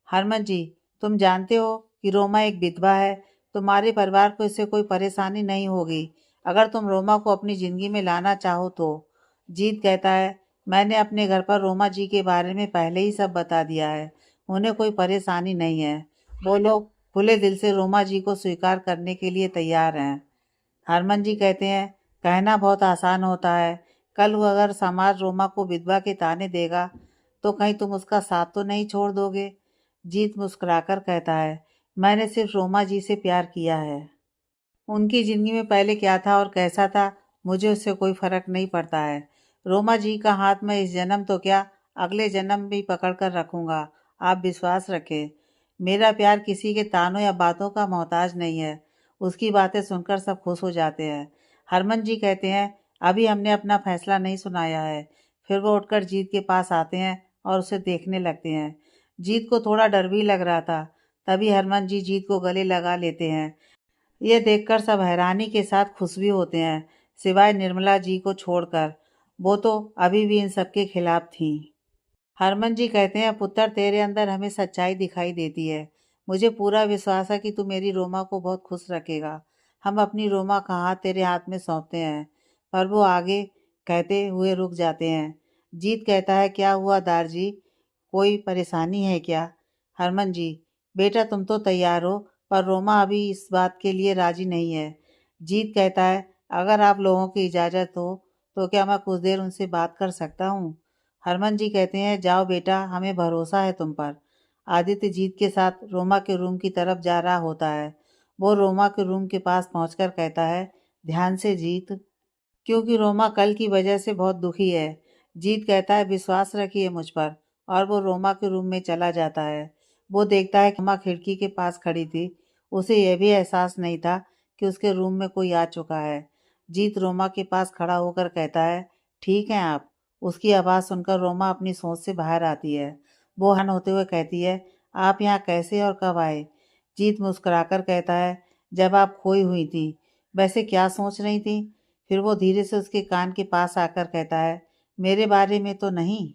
हरमन जी, तुम जानते हो कि रोमा एक विधवा है। तुम्हारे परिवार को इससे कोई परेशानी नहीं होगी अगर तुम रोमा को अपनी ज़िंदगी में लाना चाहो तो। जीत कहता है मैंने अपने घर पर रोमा जी के बारे में पहले ही सब बता दिया है, उन्हें कोई परेशानी नहीं है। वो लोग खुले दिल से रोमा जी को स्वीकार करने के लिए तैयार हैं। हरमन जी कहते हैं कहना बहुत आसान होता है, कल वो अगर समाज रोमा को विधवा के ताने देगा तो कहीं तुम उसका साथ तो नहीं छोड़ दोगे। जीत मुस्कुराकर कहता है मैंने सिर्फ रोमा जी से प्यार किया है। उनकी जिंदगी में पहले क्या था और कैसा था, मुझे उससे कोई फर्क नहीं पड़ता है। रोमा जी का हाथ मैं इस जन्म तो क्या, अगले जन्म भी पकड़ कर रखूंगा। आप विश्वास रखें, मेरा प्यार किसी के तानों या बातों का मोहताज नहीं है। उसकी बातें सुनकर सब खुश हो जाते हैं। हरमन जी कहते हैं अभी हमने अपना फैसला नहीं सुनाया है। फिर वो उठकर जीत के पास आते हैं और उसे देखने लगते हैं। जीत को थोड़ा डर भी लग रहा था। तभी हरमन जी जीत को गले लगा लेते हैं। ये देखकर सब हैरानी के साथ खुश भी होते हैं, सिवाय निर्मला जी को छोड़कर। वो तो अभी भी इन सबके खिलाफ थी। हरमन जी कहते हैं पुत्र, तेरे अंदर हमें सच्चाई दिखाई देती है। मुझे पूरा विश्वास है कि तू मेरी रोमा को बहुत खुश रखेगा। हम अपनी रोमा का हाथ तेरे हाथ में सौंपते हैं। पर वो आगे कहते हुए रुक जाते हैं। जीत कहता है क्या हुआ दार जी, कोई परेशानी है क्या? हरमन जी, बेटा तुम तो तैयार हो, पर रोमा अभी इस बात के लिए राजी नहीं है। जीत कहता है अगर आप लोगों की इजाज़त हो तो क्या मैं कुछ देर उनसे बात कर सकता हूँ? हरमन जी कहते हैं जाओ बेटा, हमें भरोसा है तुम पर। आदित्य जीत के साथ रोमा के रूम की तरफ जा रहा होता है। वो रोमा के रूम के पास पहुंचकर कहता है ध्यान से जीत, क्योंकि रोमा कल की वजह से बहुत दुखी है। जीत कहता है विश्वास रखिए मुझ पर, और वो रोमा के रूम में चला जाता है। वो देखता है कि रोमा खिड़की के पास खड़ी थी। उसे यह भी एहसास नहीं था कि उसके रूम में कोई आ चुका है। जीत रोमा के पास खड़ा होकर कहता है ठीक है आप। उसकी आवाज़ सुनकर रोमा अपनी सोच से बाहर आती है। वो हैरान होते हुए कहती है आप यहाँ कैसे और कब आए? जीत मुस्कुराकर कहता है जब आप खोई हुई थी। वैसे क्या सोच रही थी? फिर वो धीरे से उसके कान के पास आकर कहता है मेरे बारे में तो नहीं।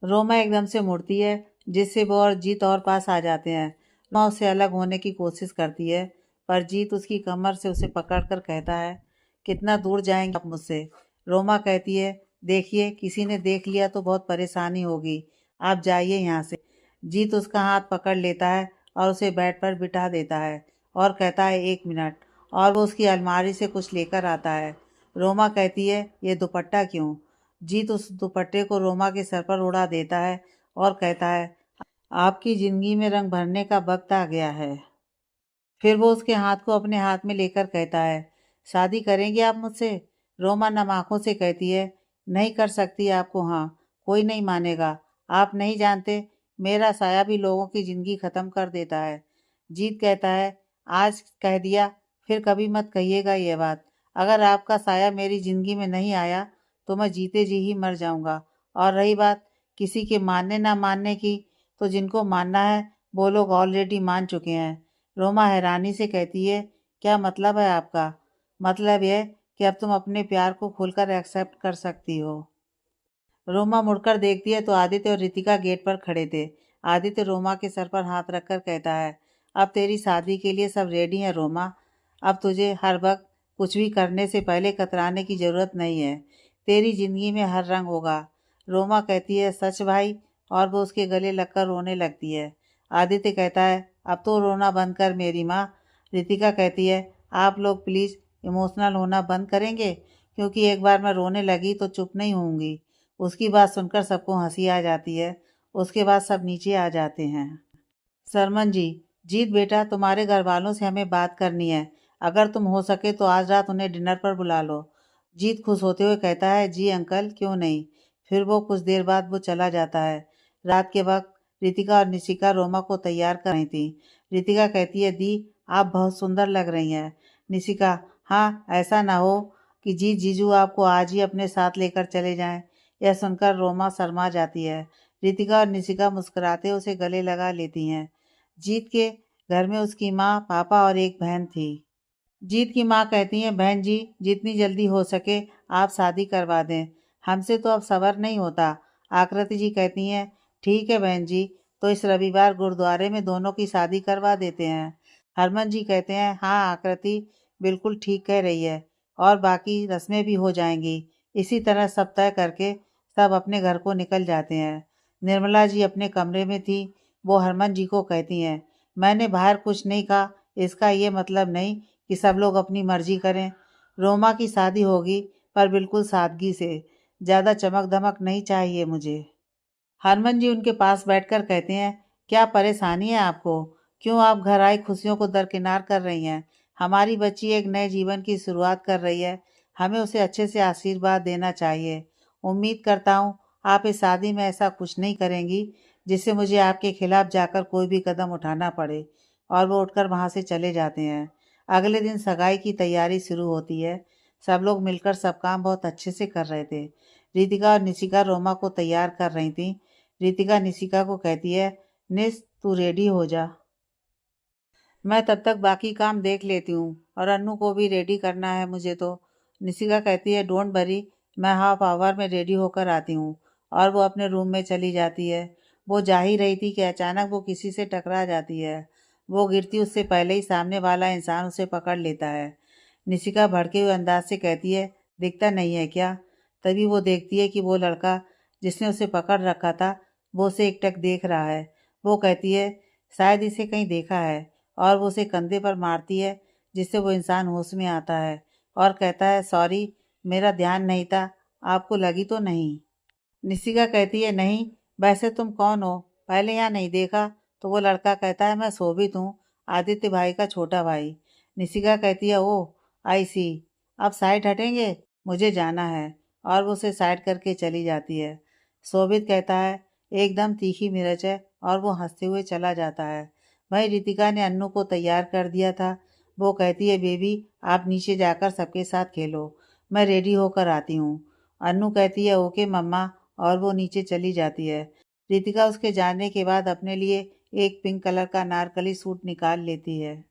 रोमा एकदम से मुड़ती है, जिससे वो और जीत और पास आ जाते हैं। रोमा उससे अलग होने की कोशिश करती है, पर जीत उसकी कमर से उसे पकड़कर कहता है कितना दूर जाएंगे आप मुझसे? रोमा कहती है देखिए, किसी ने देख लिया तो बहुत परेशानी होगी, आप जाइए यहाँ से। जीत उसका हाथ पकड़ लेता है और उसे बेड पर बिठा देता है और कहता है 1 मिनट, और वो उसकी अलमारी से कुछ लेकर आता है। रोमा कहती है ये दुपट्टा क्यों? जीत उस दुपट्टे को रोमा के सर पर उड़ा देता है और कहता है आपकी जिंदगी में रंग भरने का वक्त आ गया है। फिर वो उसके हाथ को अपने हाथ में लेकर कहता है शादी करेंगे आप मुझसे? रोमा नम आंखों से कहती है नहीं कर सकती आपको, हाँ, कोई नहीं मानेगा। आप नहीं जानते, मेरा साया भी लोगों की जिंदगी खत्म कर देता है। जीत कहता है आज कह दिया, फिर कभी मत कहिएगा ये बात। अगर आपका साया मेरी जिंदगी में नहीं आया तो मैं जीते जी ही मर जाऊंगा। और रही बात किसी के मानने ना मानने की, तो जिनको मानना है वो लोग ऑलरेडी मान चुके हैं। रोमा हैरानी से कहती है क्या मतलब है आपका? मतलब यह कि अब तुम अपने प्यार को खुलकर एक्सेप्ट कर सकती हो। रोमा मुड़कर देखती है तो आदित्य और रितिका गेट पर खड़े थे। आदित्य रोमा के सर पर हाथ रखकर कहता है अब तेरी शादी के लिए सब रेडी है रोमा। अब तुझे हर वक्त कुछ भी करने से पहले कतराने की ज़रूरत नहीं है। तेरी ज़िंदगी में हर रंग होगा। रोमा कहती है सच भाई, और वो उसके गले लगकर रोने लगती है। आदित्य कहता है अब तो रोना बंद कर मेरी माँ। रितिका कहती है आप लोग प्लीज़ इमोशनल होना बंद करेंगे, क्योंकि एक बार मैं रोने लगी तो चुप नहीं होंगी। उसकी बात सुनकर सबको हंसी आ जाती है। उसके बाद सब नीचे आ जाते हैं। सरमन जी, जीत बेटा, तुम्हारे घर वालों से हमें बात करनी है। अगर तुम हो सके तो आज रात उन्हें डिनर पर बुला लो। जीत खुश होते हुए कहता है, जी अंकल, क्यों नहीं। फिर वो कुछ देर बाद वो चला जाता है। रात के वक्त रितिका और निशिका रोमा को तैयार कर रही थी। रितिका कहती है, दी आप बहुत सुंदर लग रही हैं। निशिका, हाँ, ऐसा ना हो कि जीजू आपको आज ही अपने साथ लेकर चले जाएं। यह सुनकर रोमा शर्मा जाती है। रितिका और निशिका मुस्कुराते उसे गले लगा लेती हैं। जीत के घर में उसकी माँ, पापा और एक बहन थी। जीत की माँ कहती हैं, बहन जी, जितनी जल्दी हो सके आप शादी करवा दें। हमसे तो अब सब्र नहीं होता। आकृति जी कहती हैं, ठीक है बहन जी, तो इस रविवार गुरुद्वारे में दोनों की शादी करवा देते हैं। हरमन जी कहते हैं, हाँ आकृति बिल्कुल ठीक कह रही है, और बाकी रस्में भी हो जाएंगी। इसी तरह सब तय करके सब अपने घर को निकल जाते हैं। निर्मला जी अपने कमरे में थी। वो हरमन जी को कहती हैं, मैंने बाहर कुछ नहीं कहा, इसका ये मतलब नहीं कि सब लोग अपनी मर्जी करें। रोमा की शादी होगी, पर बिल्कुल सादगी से। ज़्यादा चमक धमक नहीं चाहिए मुझे। हरमन जी उनके पास बैठकर कहते हैं, क्या परेशानी है आपको? क्यों आप घर आई खुशियों को दरकिनार कर रही हैं? हमारी बच्ची एक नए जीवन की शुरुआत कर रही है। हमें उसे अच्छे से आशीर्वाद देना चाहिए। उम्मीद करता हूँ आप इस शादी में ऐसा कुछ नहीं करेंगी जिससे मुझे आपके खिलाफ जाकर कोई भी कदम उठाना पड़े। और वो उठकर वहाँ से चले जाते हैं। अगले दिन सगाई की तैयारी शुरू होती है। सब लोग मिलकर सब काम बहुत अच्छे से कर रहे थे। रितिका और निशिका रोमा को तैयार कर रही थी। रितिका निशिका को कहती है, निश तू रेडी हो जा, मैं तब तक बाकी काम देख लेती हूँ, और अन्नू को भी रेडी करना है मुझे तो। निशिका कहती है, डोंट वरी, मैं हाफ आवर में रेडी होकर आती हूँ। और वो अपने रूम में चली जाती है। वो जा ही रही थी कि अचानक वो किसी से टकरा जाती है। वो गिरती उससे पहले ही सामने वाला इंसान उसे पकड़ लेता है। निशिका भड़के हुए अंदाज से कहती है, दिखता नहीं है क्या? तभी वो देखती है कि वो लड़का जिसने उसे पकड़ रखा था वो उसे एकटक देख रहा है। वो कहती है, शायद इसे कहीं देखा है, और वो उसे कंधे पर मारती है, जिससे वो इंसान होश में आता है और कहता है, सॉरी, मेरा ध्यान नहीं था, आपको लगी तो नहीं? निशिका कहती है, नहीं, वैसे तुम कौन हो, पहले यहाँ नहीं देखा? तो वो लड़का कहता है, मैं शोभित हूँ, आदित्य भाई का छोटा भाई। निशिका कहती है, ओह आई सी, अब साइड हटेंगे, मुझे जाना है। और वो उसे साइड करके चली जाती है। शोभित कहता है, एकदम तीखी मिर्च है, और वो हंसते हुए चला जाता है। वहीं रितिका ने अन्नू को तैयार कर दिया था। वो कहती है, बेबी आप नीचे जाकर सबके साथ खेलो, मैं रेडी होकर आती हूँ। अन्नू कहती है, ओके मम्मा, और वो नीचे चली जाती है। रितिका उसके जाने के बाद अपने लिए एक पिंक कलर का नारकली सूट निकाल लेती है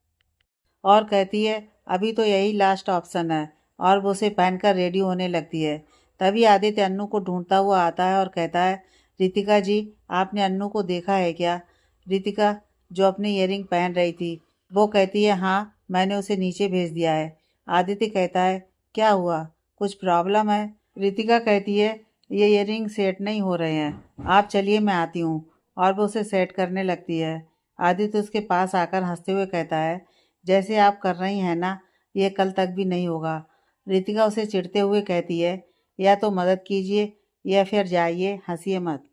और कहती है, अभी तो यही लास्ट ऑप्शन है, और वो उसे पहनकर रेडी होने लगती है। तभी आदित्य अन्नू को ढूंढता हुआ आता है और कहता है, रितिका जी, आपने अन्नू को देखा है क्या? रितिका, जो अपनी ईयरिंग पहन रही थी, वो कहती है, हाँ, मैंने उसे नीचे भेज दिया है। आदित्य कहता है, क्या हुआ, कुछ प्रॉब्लम है? रितिका कहती है, ये ईयरिंग सेट नहीं हो रहे हैं, आप चलिए मैं आती हूँ। और वो उसे सेट करने लगती है। आदित्य उसके पास आकर हंसते हुए कहता है, जैसे आप कर रही हैं ना, ये कल तक भी नहीं होगा। रितिका उसे चिढ़ते हुए कहती है, या तो मदद कीजिए या फिर जाइए, हंसिए मत।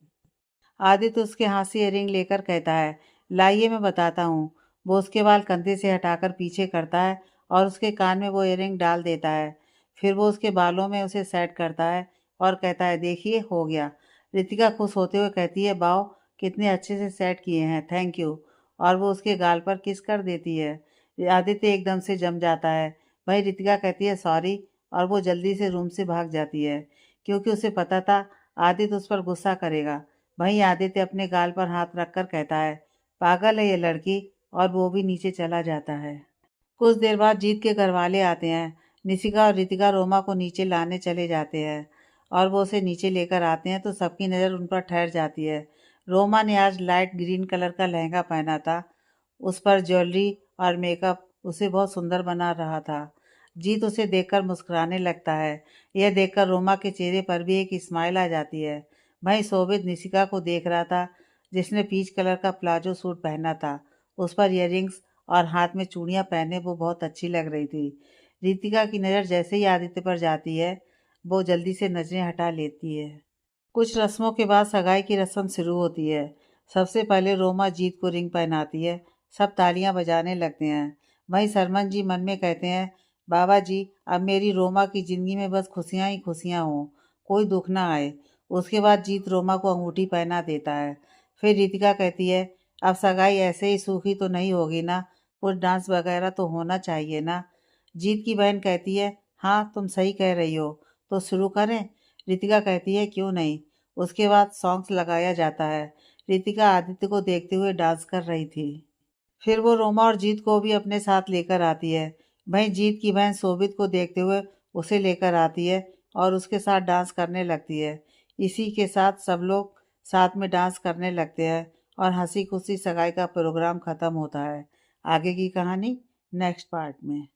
आदित्य उसके हाथ से इयररिंग लेकर कहता है, लाइए मैं बताता हूँ। वो उसके बाल कंधे से हटाकर पीछे करता है और उसके कान में वो इयररिंग डाल देता है। फिर वो उसके बालों में उसे सेट करता है और कहता है, देखिए हो गया। रितिका खुश होते हुए कहती है, वाओ, कितने अच्छे से सेट किए हैं, थैंक यू। और वो उसके गाल पर किस कर देती है। आदित्य एकदम से जम जाता है। वही रितिका कहती है, सॉरी, और वो जल्दी से रूम से भाग जाती है, क्योंकि उसे पता था आदित्य उस पर गुस्सा करेगा। वहीं आदित्य अपने गाल पर हाथ रखकर कहता है, पागल है ये लड़की, और वो भी नीचे चला जाता है। कुछ देर बाद जीत के घर वाले आते हैं। निशिका और रितिका रोमा को नीचे लाने चले जाते हैं, और वो उसे नीचे लेकर आते हैं तो सबकी नज़र उन पर ठहर जाती है। रोमा ने आज लाइट ग्रीन कलर का लहंगा पहना था। उस पर ज्वेलरी और मेकअप उसे बहुत सुंदर बना रहा था। जीत उसे देखकर मुस्कुराने लगता है। यह देखकर रोमा के चेहरे पर भी एक स्माइल आ जाती है। वहीं शोभित निशिका को देख रहा था, जिसने पीच कलर का प्लाजो सूट पहना था। उस पर इयररिंग्स और हाथ में चूड़ियां पहने वो बहुत अच्छी लग रही थी। रितिका की नज़र जैसे ही आदित्य पर जाती है, वो जल्दी से नजरें हटा लेती है। कुछ रस्मों के बाद सगाई की रस्म शुरू होती है। सबसे पहले रोमा जीत को रिंग पहनाती है। सब तालियां बजाने लगते हैं। वहीं सरमन जी मन में कहते हैं, बाबा जी अब मेरी रोमा की जिंदगी में बस खुशियां ही खुशियां हों, कोई दुख ना आए। उसके बाद जीत रोमा को अंगूठी पहना देता है। फिर रितिका कहती है, अब सगाई ऐसे ही सूखी तो नहीं होगी ना, कुछ डांस वगैरह तो होना चाहिए ना। जीत की बहन कहती है, हाँ तुम सही कह रही हो, तो शुरू करें। रितिका कहती है, क्यों नहीं। उसके बाद सॉन्ग्स लगाया जाता है। रितिका आदित्य को देखते हुए डांस कर रही थी। फिर वो रोमा और जीत को भी अपने साथ लेकर आती है। वहीं जीत की बहन शोभित को देखते हुए उसे लेकर आती है और उसके साथ डांस करने लगती है। इसी के साथ सब लोग साथ में डांस करने लगते हैं और हंसी खुशी सगाई का प्रोग्राम खत्म होता है। आगे की कहानी नेक्स्ट पार्ट में।